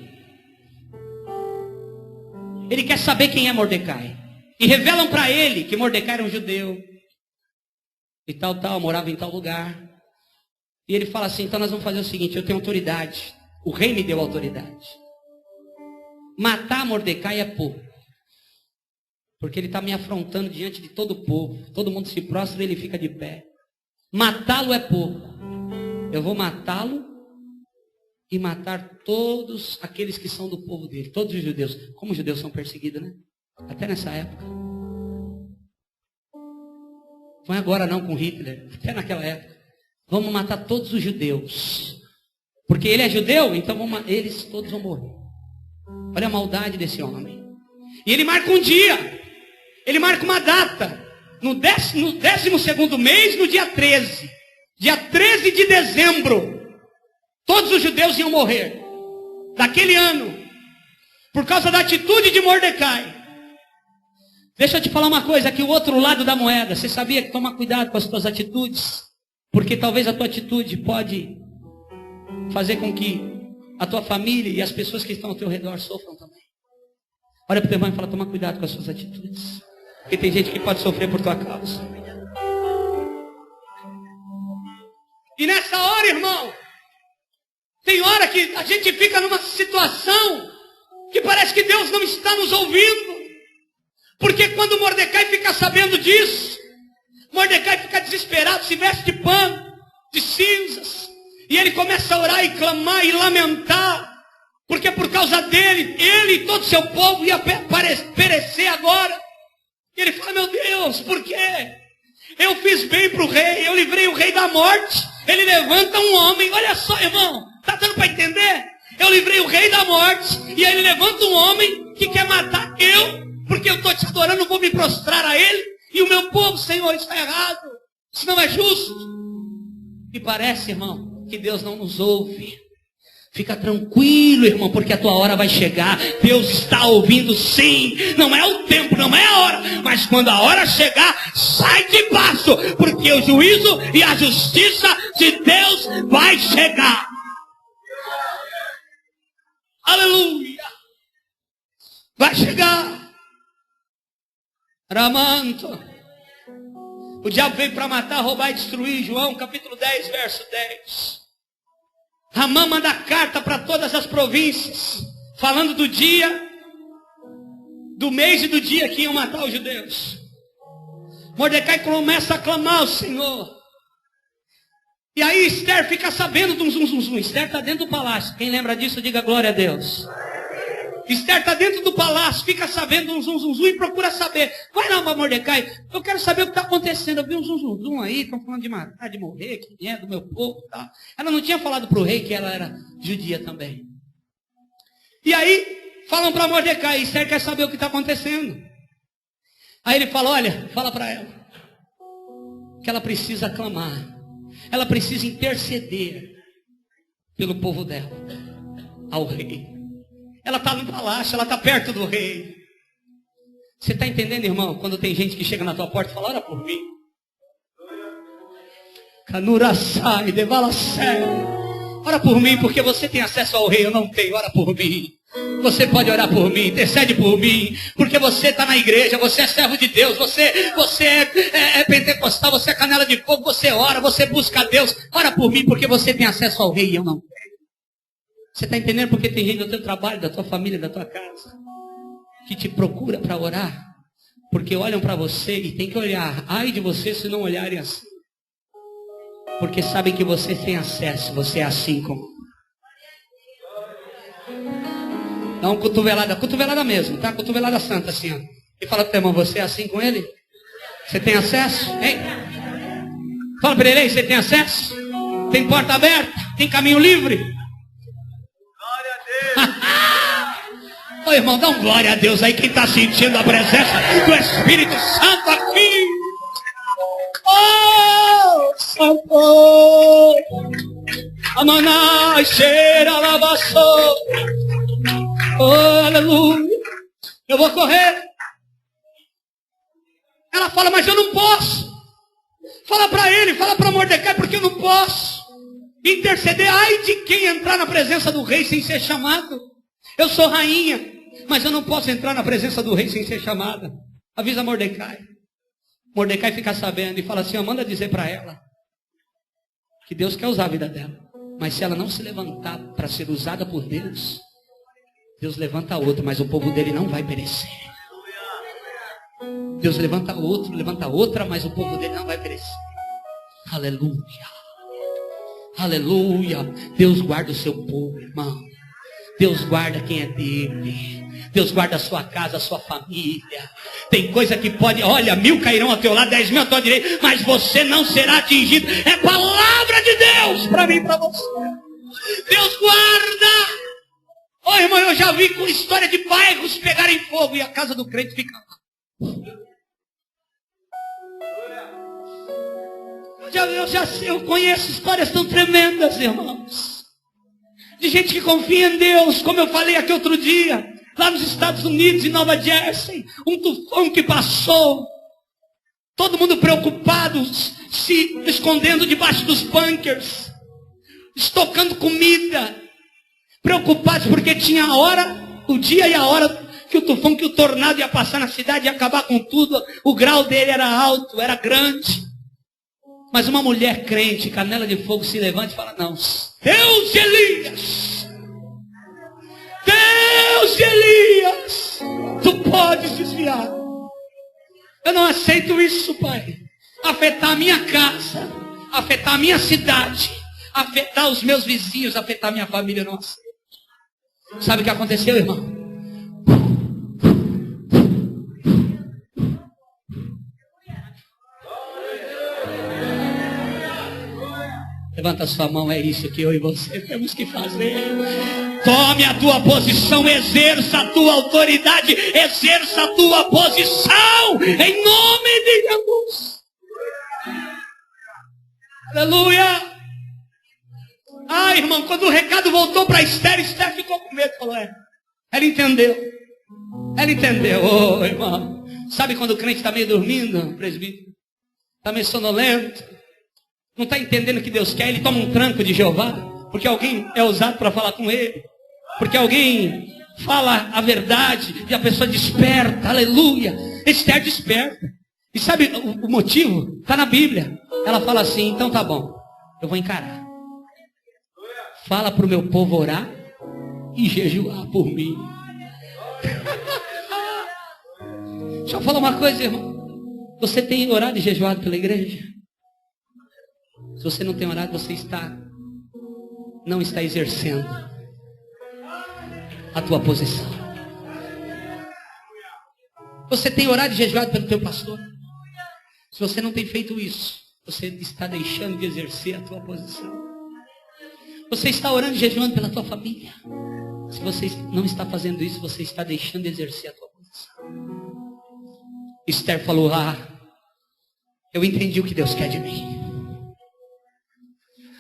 ele quer saber quem é Mordecai. E revelam para ele que Mordecai era um judeu. E tal, morava em tal lugar. E ele fala assim: então nós vamos fazer o seguinte, eu tenho autoridade. O rei me deu autoridade. Matar Mordecai é pouco. Porque ele está me afrontando diante de todo o povo. Todo mundo se prostra e ele fica de pé. Matá-lo é pouco. Eu vou matá-lo e matar todos aqueles que são do povo dele. Todos os judeus. Como os judeus são perseguidos, né? Até nessa época. Não é agora não com Hitler. Até naquela época. Vamos matar todos os judeus. Porque ele é judeu, então eles todos vão morrer. Olha a maldade desse homem. E ele marca um dia. Ele marca uma data. No 12º mês, no dia 13. Dia 13 de dezembro. Todos os judeus iam morrer. Daquele ano. Por causa da atitude de Mordecai. Deixa eu te falar uma coisa. Aqui o outro lado da moeda. Você sabia que toma cuidado com as suas atitudes? Porque talvez a tua atitude pode fazer com que a tua família e as pessoas que estão ao teu redor sofram também. Olha para o teu irmão e fala: toma cuidado com as suas atitudes. Porque tem gente que pode sofrer por tua causa. E nessa hora, irmão, tem hora que a gente fica numa situação que parece que Deus não está nos ouvindo. Porque quando Mordecai fica sabendo disso, Mordecai fica desesperado, se veste de pano, de cinzas. E ele começa a orar e clamar e lamentar. Porque por causa dele, ele e todo o seu povo ia perecer agora. E ele fala: meu Deus, por quê? Eu fiz bem para o rei, eu livrei o rei da morte. Ele levanta um homem, olha só, irmão, está dando para entender? Eu livrei o rei da morte, e aí ele levanta um homem que quer matar eu, porque eu estou te adorando, vou me prostrar a ele, e o meu povo, Senhor, isso está errado, isso não é justo. E parece, irmão, que Deus não nos ouve. Fica tranquilo, irmão, porque a tua hora vai chegar. Deus está ouvindo, sim. Não é o tempo, não é a hora. Mas quando a hora chegar, sai de passo. Porque o juízo e a justiça de Deus vai chegar. Aleluia. Vai chegar. Ramanto. O diabo veio para matar, roubar e destruir. João capítulo 10, verso 10. Hamã manda carta para todas as províncias, falando do dia, do mês e do dia que iam matar os judeus. Mordecai começa a clamar ao Senhor. E aí Esther fica sabendo de um zum. Esther está dentro do palácio. Quem lembra disso, diga glória a Deus. Esther está dentro do palácio, fica sabendo um zum e procura saber. Vai lá para Mordecai, eu quero saber o que está acontecendo. Eu vi um zum aí, estão falando de matar, de morrer, que é do meu povo e tal. Ela não tinha falado para o rei que ela era judia também. E aí, falam para Mordecai, Esther quer saber o que está acontecendo. Aí ele fala: olha, fala para ela que ela precisa clamar, ela precisa interceder pelo povo dela, ao rei. Ela está no palácio, ela está perto do rei. Você está entendendo, irmão? Quando tem gente que chega na tua porta e fala: ora por mim. Canura sai, devala céu. Ora por mim, porque você tem acesso ao rei, eu não tenho. Ora por mim. Você pode orar por mim, intercede por mim, porque você está na igreja, você é servo de Deus, você é pentecostal, você é canela de fogo, você ora, você busca a Deus. Ora por mim, porque você tem acesso ao rei e eu não tenho. Você está entendendo porque tem gente do teu trabalho, da tua família, da tua casa, que te procura para orar? Porque olham para você e tem que olhar. Ai de você se não olharem assim. Porque sabem que você tem acesso, você é assim como... Dá uma cotovelada mesmo, tá? Cotovelada santa assim, ó. E fala pro teu irmão, você é assim com ele? Você tem acesso? Hein? Fala para ele aí, você tem acesso? Tem porta aberta? Tem caminho livre? Glória a Deus! Ô irmão, dá um glória a Deus aí, quem está sentindo a presença do Espírito Santo aqui. Oh, Santo! Amanai, cheira, lavaçou. Oh, aleluia. Eu vou correr. Ela fala, mas eu não posso. Fala para ele, fala para Mordecai, porque eu não posso interceder. Ai de quem entrar na presença do rei sem ser chamado. Eu sou rainha, mas eu não posso entrar na presença do rei sem ser chamada. Avisa Mordecai. Mordecai fica sabendo e fala assim, ó, manda dizer para ela que Deus quer usar a vida dela. Mas se ela não se levantar para ser usada por Deus, Deus levanta outro, mas o povo dele não vai perecer. Deus levanta outra, mas o povo dele não vai perecer. Aleluia. Aleluia. Deus guarda o seu povo, irmão. Deus guarda quem é dele. Deus guarda a sua casa, a sua família. Tem coisa que pode, olha, 1000 cairão ao teu lado, 10.000 à tua direita, mas você não será atingido. É palavra de Deus para mim e para você. Deus guarda. Ô irmão, eu já vi com história de bairros pegarem fogo e a casa do crente fica lá. Eu conheço histórias tão tremendas, irmãos. De gente que confia em Deus, como eu falei aqui outro dia, lá nos Estados Unidos, em Nova Jersey, um tufão que passou. Todo mundo preocupado, se escondendo debaixo dos bunkers, estocando comida. Preocupados porque tinha a hora, o dia e a hora que o tufão, que o tornado ia passar na cidade e acabar com tudo. O grau dele era alto, era grande. Mas uma mulher crente, canela de fogo, se levanta e fala, não, Deus de Elias, Deus de Elias, tu podes desviar. Eu não aceito isso, Pai. Afetar a minha casa, afetar a minha cidade, afetar os meus vizinhos, afetar a minha família, eu não aceito. Sabe o que aconteceu, irmão? Levanta a sua mão, é isso que eu e você temos que fazer. Tome a tua posição, exerça a tua autoridade, exerça a tua posição, em nome de Jesus. Aleluia. Ah, irmão, quando o recado voltou para Esther, Esther ficou com medo, falou, ela entendeu. Ela entendeu, oh, irmão. Sabe quando o crente está meio dormindo, presbítero? Está meio sonolento. Não está entendendo o que Deus quer, ele toma um tranco de Jeová, porque alguém é usado para falar com ele, porque alguém fala a verdade e a pessoa desperta, aleluia. Esther desperta. E sabe o motivo? Está na Bíblia. Ela fala assim, então tá bom, eu vou encarar. Fala para o meu povo orar e jejuar por mim. Deixa eu falar uma coisa, irmão. Você tem orado e jejuado pela igreja? Se você não tem orado, você não está exercendo a tua posição. Você tem orado e jejuado pelo teu pastor? Se você não tem feito isso, você está deixando de exercer a tua posição. Você está orando e jejuando pela tua família? Se você não está fazendo isso, você está deixando de exercer a tua posição. Esther falou, eu entendi o que Deus quer de mim.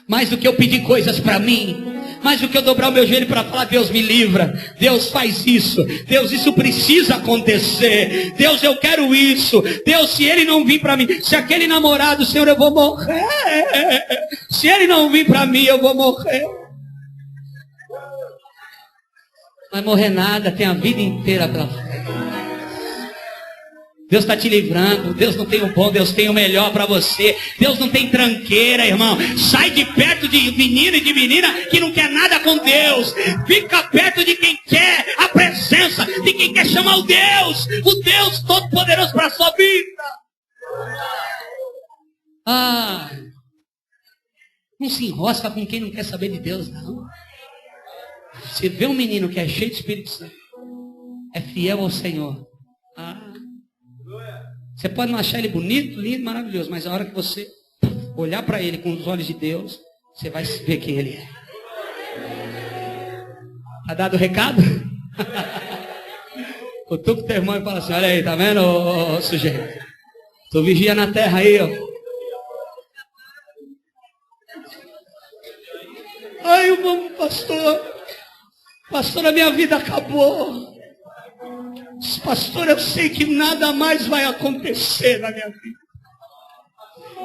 Mais do que eu pedir coisas para mim, mais do que eu dobrar o meu joelho para falar, Deus me livra, Deus faz isso, Deus isso precisa acontecer, Deus eu quero isso, Deus se ele não vir para mim, se aquele namorado, Senhor, eu vou morrer, se ele não vir para mim eu vou morrer. Não vai morrer nada, tem a vida inteira pela frente. Deus está te livrando. Deus não tem o bom, Deus tem o melhor para você. Deus não tem tranqueira, irmão. Sai de perto de menino e de menina que não quer nada com Deus. Fica perto de quem quer a presença, de quem quer chamar o Deus Todo-Poderoso para a sua vida. Não se enrosca com quem não quer saber de Deus, não. Você vê um menino que é cheio de Espírito Santo, é fiel ao Senhor. Você pode não achar ele bonito, lindo, maravilhoso, mas a hora que você olhar para ele com os olhos de Deus, você vai ver quem ele é. Tá dado o recado? Cutuca o teu irmão e fala assim: olha aí, tá vendo, ô sujeito? Tu vigia na terra aí, ó. Ai, irmão, pastor, a minha vida acabou. Pastor, eu sei que nada mais vai acontecer na minha vida.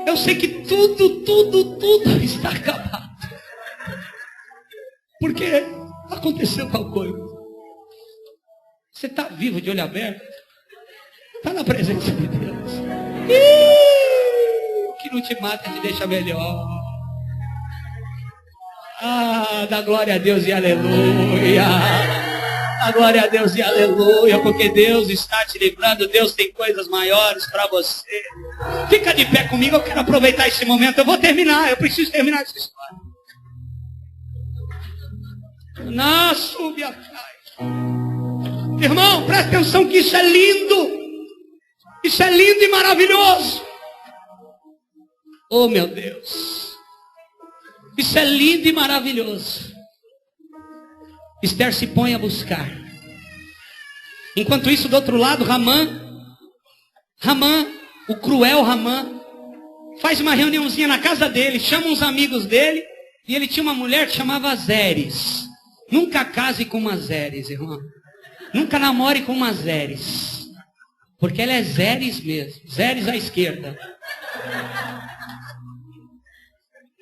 Eu sei que tudo está acabado. Porque aconteceu tal coisa. Você está vivo de olho aberto? Está na presença de Deus. O que não te mata te deixa melhor. Dá glória a Deus e aleluia. A glória a Deus e aleluia, porque Deus está te livrando, Deus tem coisas maiores para você. Fica de pé comigo, eu quero aproveitar esse momento, eu vou terminar, eu preciso terminar essa história. Irmão, presta atenção que isso é lindo e maravilhoso. Oh meu Deus, isso é lindo e maravilhoso. Esther se põe a buscar. Enquanto isso, do outro lado, Ramã, o cruel Ramã, faz uma reuniãozinha na casa dele, chama uns amigos dele, e ele tinha uma mulher que chamava Zeres. Nunca case com uma Zeres, irmão. Nunca namore com uma Zeres. Porque ela é Zeres mesmo. Zeres à esquerda.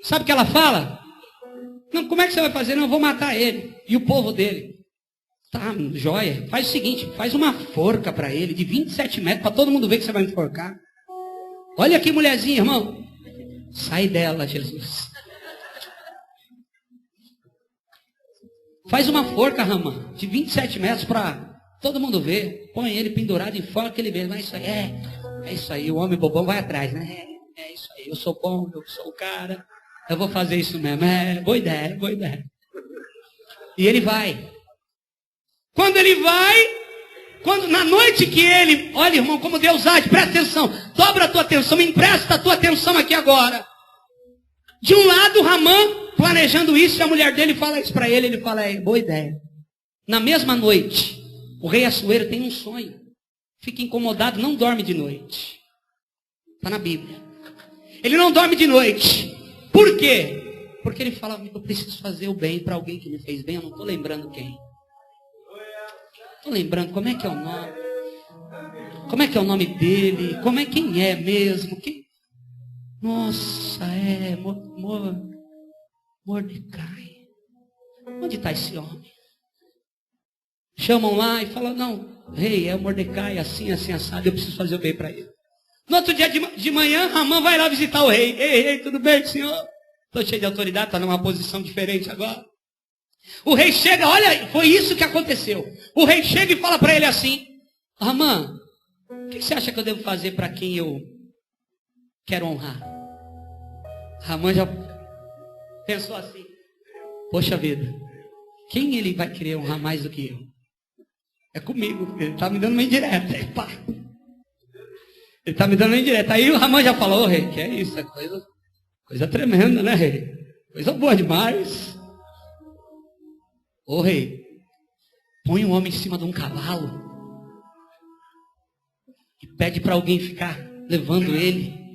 Sabe o que ela fala? Não, como é que você vai fazer? Não, eu vou matar ele e o povo dele. Tá, joia. Faz o seguinte, faz uma forca para ele de 27 metros, para todo mundo ver que você vai me enforcar. Olha aqui, mulherzinha, irmão. Sai dela, Jesus. Faz uma forca, Ramã, de 27 metros para todo mundo ver. Põe ele pendurado em forca que ele vê. Mas isso aí, é isso aí, o homem bobão vai atrás, né? É isso aí, eu sou bom, eu sou o cara. Eu vou fazer isso mesmo. Boa ideia, boa ideia. E ele vai. Quando ele vai, na noite que ele, olha irmão, como Deus age, presta atenção, dobra a tua atenção, empresta a tua atenção aqui agora. De um lado, Ramã, planejando isso, e a mulher dele fala isso para ele fala, boa ideia. Na mesma noite, o rei Assuero tem um sonho. Fica incomodado, não dorme de noite. Está na Bíblia. Ele não dorme de noite. Por quê? Porque ele fala, eu preciso fazer o bem para alguém que me fez bem, eu não estou lembrando quem. Estou lembrando como é que é o nome. Como é que é o nome dele? Quem é mesmo? Nossa, Mordecai. Onde está esse homem? Chamam lá e falam, não, rei, é o Mordecai, assim, assado, eu preciso fazer o bem para ele. No outro dia de manhã, Ramã vai lá visitar o rei. Ei, rei, tudo bem, senhor? Estou cheio de autoridade, está numa posição diferente agora. O rei chega, olha, foi isso que aconteceu. O rei chega e fala para ele assim, Ramã, o que você acha que eu devo fazer para quem eu quero honrar? Ramã já pensou assim, poxa vida, quem ele vai querer honrar mais do que eu? É comigo, ele está me dando uma indireta. Ele está me dando uma indireta. Aí o Ramã já falou, rei, que é isso, é coisa tremenda, né, rei? Coisa boa demais. Ô rei, põe um homem em cima de um cavalo e pede para alguém ficar levando ele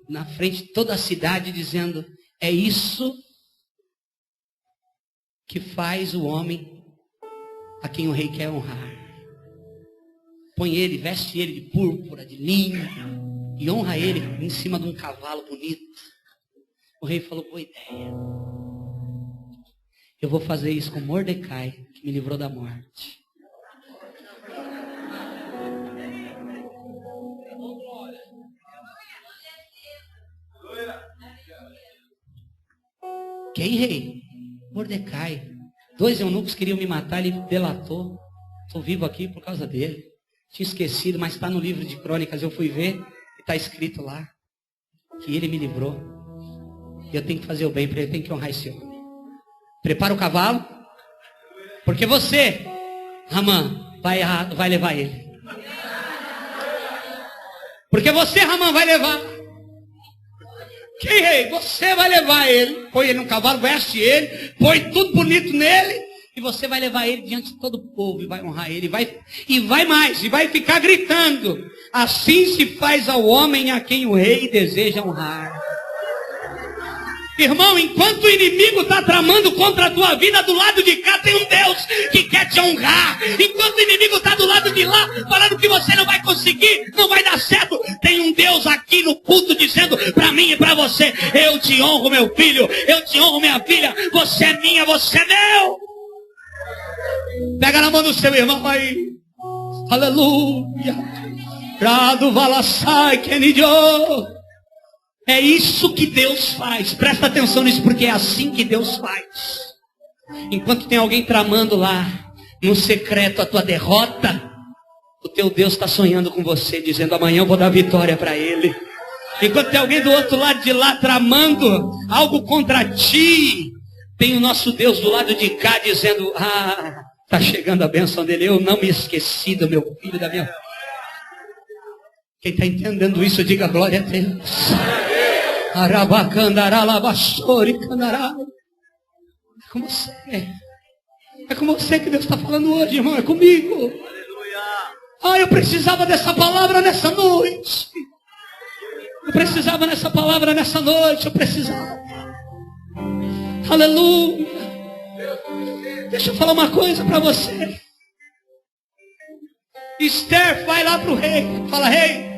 na frente de toda a cidade, dizendo, é isso que faz o homem a quem o rei quer honrar. Põe ele, veste ele de púrpura, de linho, e honra ele em cima de um cavalo bonito. O rei falou, boa ideia. Eu vou fazer isso com Mordecai, que me livrou da morte. Quem, rei? Mordecai. 2 eunucos queriam me matar, ele delatou. Estou vivo aqui por causa dele. Tinha esquecido, mas está no livro de crônicas. Eu fui ver e está escrito lá que ele me livrou. E eu tenho que fazer o bem para ele, eu tenho que honrar esse homem. Prepara o cavalo, porque você, Ramã, vai levar ele. Porque você, Ramã, vai levar. Quem, rei? Você vai levar ele. Põe ele no cavalo, veste ele, põe tudo bonito nele. E você vai levar ele diante de todo o povo e vai honrar ele. E vai ficar gritando. Assim se faz ao homem a quem o rei deseja honrar. Irmão, enquanto o inimigo está tramando contra a tua vida, do lado de cá tem um Deus que quer te honrar. Enquanto o inimigo está do lado de lá, falando que você não vai conseguir, não vai dar certo, tem um Deus aqui no culto dizendo para mim e para você: eu te honro, meu filho, eu te honro, minha filha, você é minha, você é meu. Pega na mão do seu irmão aí. Aleluia. Rado valassai kenidio. É isso que Deus faz. Presta atenção nisso, porque é assim que Deus faz. Enquanto tem alguém tramando lá, no secreto, a tua derrota, o teu Deus está sonhando com você, dizendo: amanhã eu vou dar vitória para ele. Enquanto tem alguém do outro lado de lá tramando algo contra ti, tem o nosso Deus do lado de cá dizendo: está chegando a bênção dele. Eu não me esqueci do meu filho, da minha... Quem está entendendo isso, diga glória a Deus. É com você. É com você que Deus está falando hoje, irmão. É comigo. Eu precisava dessa palavra nessa noite. Eu precisava dessa palavra nessa noite. Eu precisava. Aleluia. Deixa eu falar uma coisa para você. Esther vai lá para o rei. Fala: rei,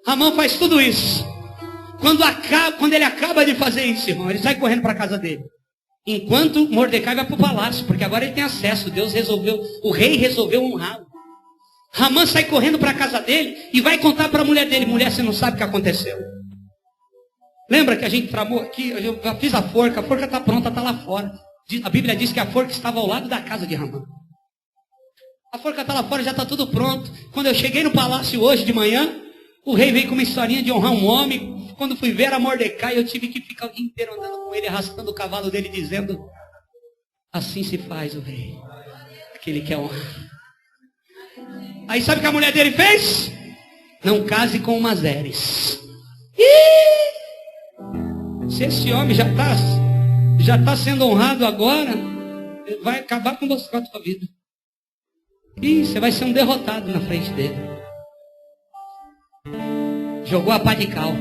Ramã faz tudo isso. Quando ele acaba de fazer isso, irmão, ele sai correndo para a casa dele. Enquanto Mordecai vai para o palácio, porque agora ele tem acesso. O rei resolveu honrá-lo. Ramã sai correndo para a casa dele e vai contar para a mulher dele: mulher, você não sabe o que aconteceu. Lembra que a gente tramou aqui? Eu já fiz a forca está pronta, está lá fora. A Bíblia diz que a forca estava ao lado da casa de Ramã. A forca está lá fora, já está tudo pronto. Quando eu cheguei no palácio hoje de manhã, o rei veio com uma historinha de honrar um homem. Quando fui ver a Mordecai, eu tive que ficar o dia inteiro andando com ele, arrastando o cavalo dele, dizendo: assim se faz o rei, aquele que é honrar. Aí sabe o que a mulher dele fez? Não case com uma Zeres. Se esse homem já está sendo honrado agora, vai acabar com você, com a tua vida. Você vai ser um derrotado na frente dele. Jogou a pá de cal.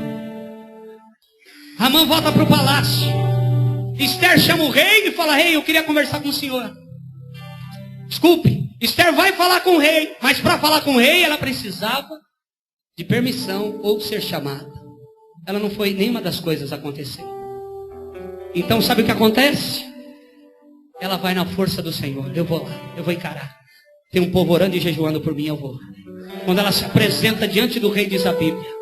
Ramã volta para o palácio. Esther chama o rei e fala: rei, eu queria conversar com o senhor. Desculpe, Esther vai falar com o rei, mas para falar com o rei ela precisava de permissão ou ser chamada. Ela não foi, nenhuma das coisas aconteceu. Então sabe o que acontece? Ela vai na força do Senhor. Eu vou lá, eu vou encarar. Tem um povo orando e jejuando por mim, eu vou. Quando ela se apresenta diante do rei, diz a Bíblia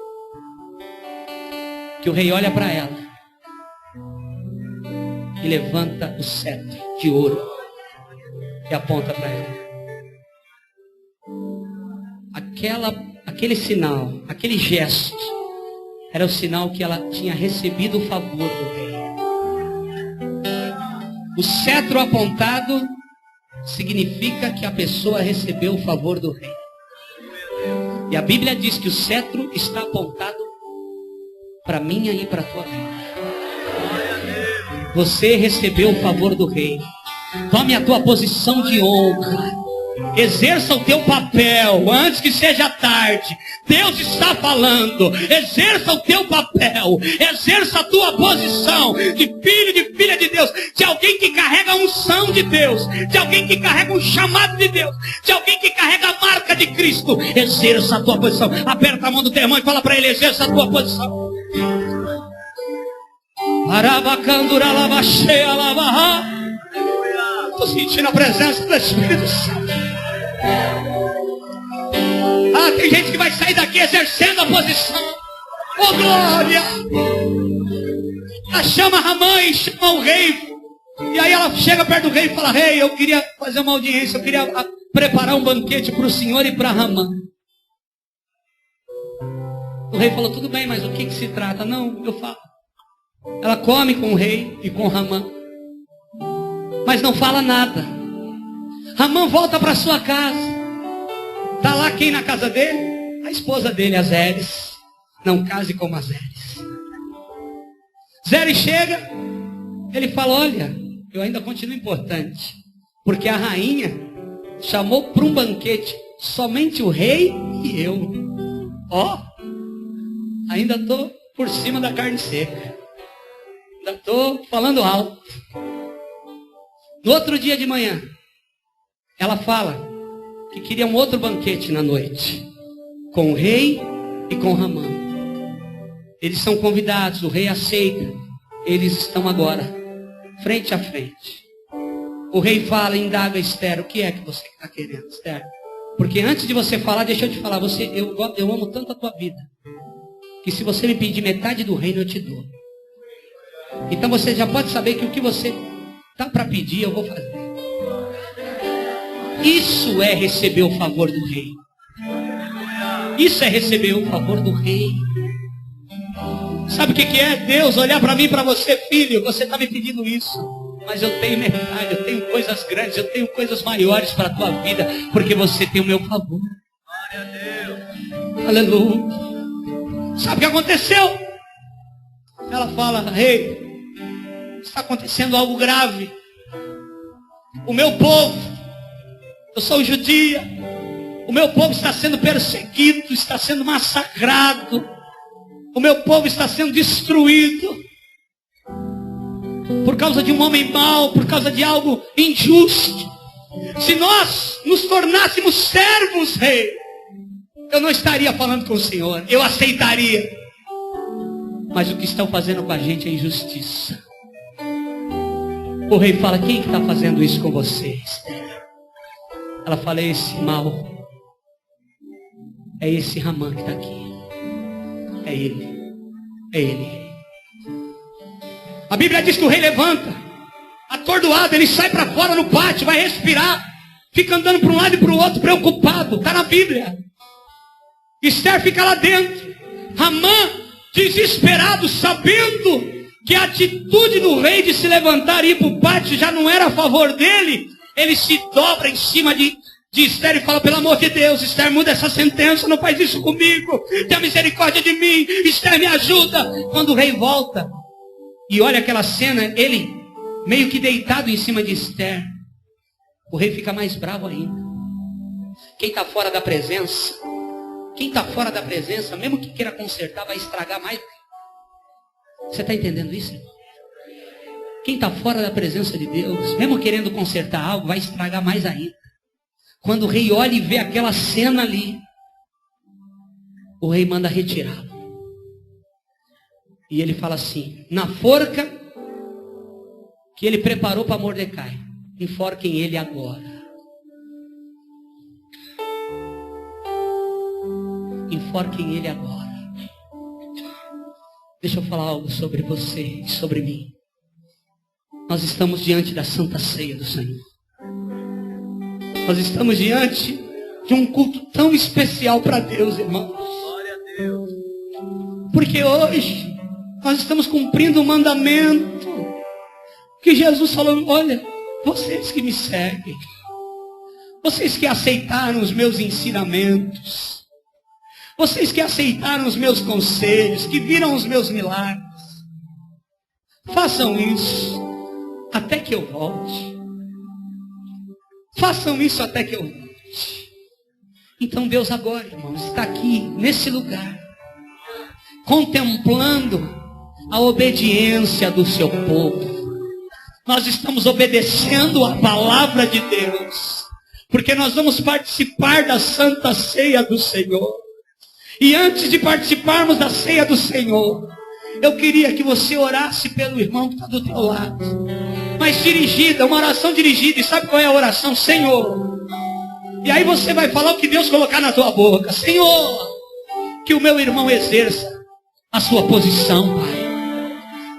que o rei olha para ela e levanta o cetro de ouro e aponta para ela. Aquele sinal, aquele gesto, era o sinal que ela tinha recebido o favor do rei. O cetro apontado significa que a pessoa recebeu o favor do rei. E a Bíblia diz que o cetro está apontado para mim e para a tua vida. Você recebeu o favor do rei. Tome a tua posição de honra. Exerça o teu papel antes que seja tarde. Deus está falando. Exerça o teu papel. Exerça a tua posição de filho, de filha de Deus. De alguém que carrega a unção de Deus. De alguém que carrega um chamado de Deus. De alguém que carrega a marca de Cristo. Exerça a tua posição. Aperta a mão do teu irmão e fala para ele: exerça a tua posição. sentindo a presença do Espírito Santo. Ah, tem gente que vai sair daqui exercendo a posição. Oh, glória! Ela chama Ramã e chama o rei. E aí ela chega perto do rei e fala: rei, eu queria fazer uma audiência, eu queria preparar um banquete para o senhor e para Ramã. O rei falou: tudo bem, mas o que se trata? Não, eu falo. Ela come com o rei e com Ramã, mas não fala nada. Ramã volta para sua casa. Está lá quem na casa dele? A esposa dele, a Zeres. Não case como a Zeres. Zeres chega, ele fala: olha, eu ainda continuo importante, porque a rainha chamou para um banquete somente o rei e eu. Ó, ainda estou por cima da carne seca. Ainda estou falando alto. No outro dia de manhã, ela fala que queria um outro banquete na noite, com o rei e com Ramã. Eles são convidados, o rei aceita. Eles estão agora, frente a frente. O rei fala, indaga Esther: o que é que você está querendo, Esther? Porque antes de você falar, deixa eu te falar, eu amo tanto a tua vida, que se você me pedir metade do reino, eu te dou. Então você já pode saber que o que você está para pedir, eu vou fazer. Isso é receber o favor do rei. Isso é receber o favor do rei. Sabe o que é? Deus olhar para mim e para você: filho, você está me pedindo isso, mas eu tenho metade, eu tenho coisas grandes, eu tenho coisas maiores para a tua vida, porque você tem o meu favor. Glória a Deus. Aleluia. Sabe o que aconteceu? Ela fala: rei, está acontecendo algo grave. O meu povo, eu sou judia, o meu povo está sendo perseguido, está sendo massacrado. O meu povo está sendo destruído por causa de um homem mau, por causa de algo injusto. Se nós nos tornássemos servos, rei, eu não estaria falando com o Senhor, eu aceitaria. Mas o que estão fazendo com a gente é injustiça. O rei fala: quem está fazendo isso com vocês? Ela fala: é esse mal, é esse Ramã que está aqui. É ele. É ele. A Bíblia diz que o rei levanta, atordoado, ele sai para fora no pátio, vai respirar, fica andando para um lado e para o outro, preocupado. Está na Bíblia. Esther fica lá dentro. Ramã, desesperado, sabendo que a atitude do rei de se levantar e ir para o pátio já não era a favor dele, ele se dobra em cima de Esther e fala: pelo amor de Deus, Esther, muda essa sentença, não faz isso comigo, tenha misericórdia de mim, Esther, me ajuda. Quando o rei volta e olha aquela cena, ele meio que deitado em cima de Esther, o rei fica mais bravo ainda. Quem está fora da presença, mesmo que queira consertar, vai estragar mais. Você está entendendo isso, irmão? Quem está fora da presença de Deus, mesmo querendo consertar algo, vai estragar mais ainda. Quando o rei olha e vê aquela cena ali, o rei manda retirá-lo. E ele fala assim: na forca que ele preparou para Mordecai, enforquem ele agora. Enforquem ele agora. Deixa eu falar algo sobre você e sobre mim. Nós estamos diante da Santa Ceia do Senhor. Nós estamos diante de um culto tão especial para Deus, irmãos. Glória a Deus. Porque hoje nós estamos cumprindo o mandamento que Jesus falou: olha, vocês que me seguem, vocês que aceitaram os meus ensinamentos, vocês que aceitaram os meus conselhos, que viram os meus milagres, façam isso até que eu volte. Façam isso até que eu volte. Então Deus agora, irmãos, está aqui nesse lugar, contemplando a obediência do seu povo. Nós estamos obedecendo a palavra de Deus, porque nós vamos participar da Santa Ceia do Senhor. E antes de participarmos da ceia do Senhor, eu queria que você orasse pelo irmão que está do teu lado. mas dirigida, uma oração dirigida. E sabe qual é a oração? Senhor. E aí você vai falar o que Deus colocar na tua boca. Senhor, que o meu irmão exerça a sua posição, Pai.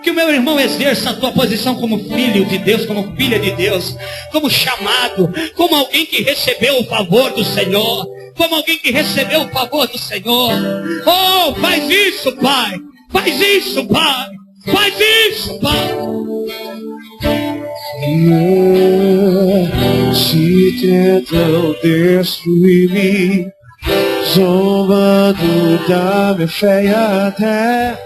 Que o meu irmão exerça a tua posição como filho de Deus, como filha de Deus, como chamado, como alguém que recebeu o favor do Senhor, como alguém que recebeu o favor do Senhor. Oh, faz isso, Pai. Faz isso, Pai. Faz isso, Pai. Se tentam destruir-me, zombando da minha fé até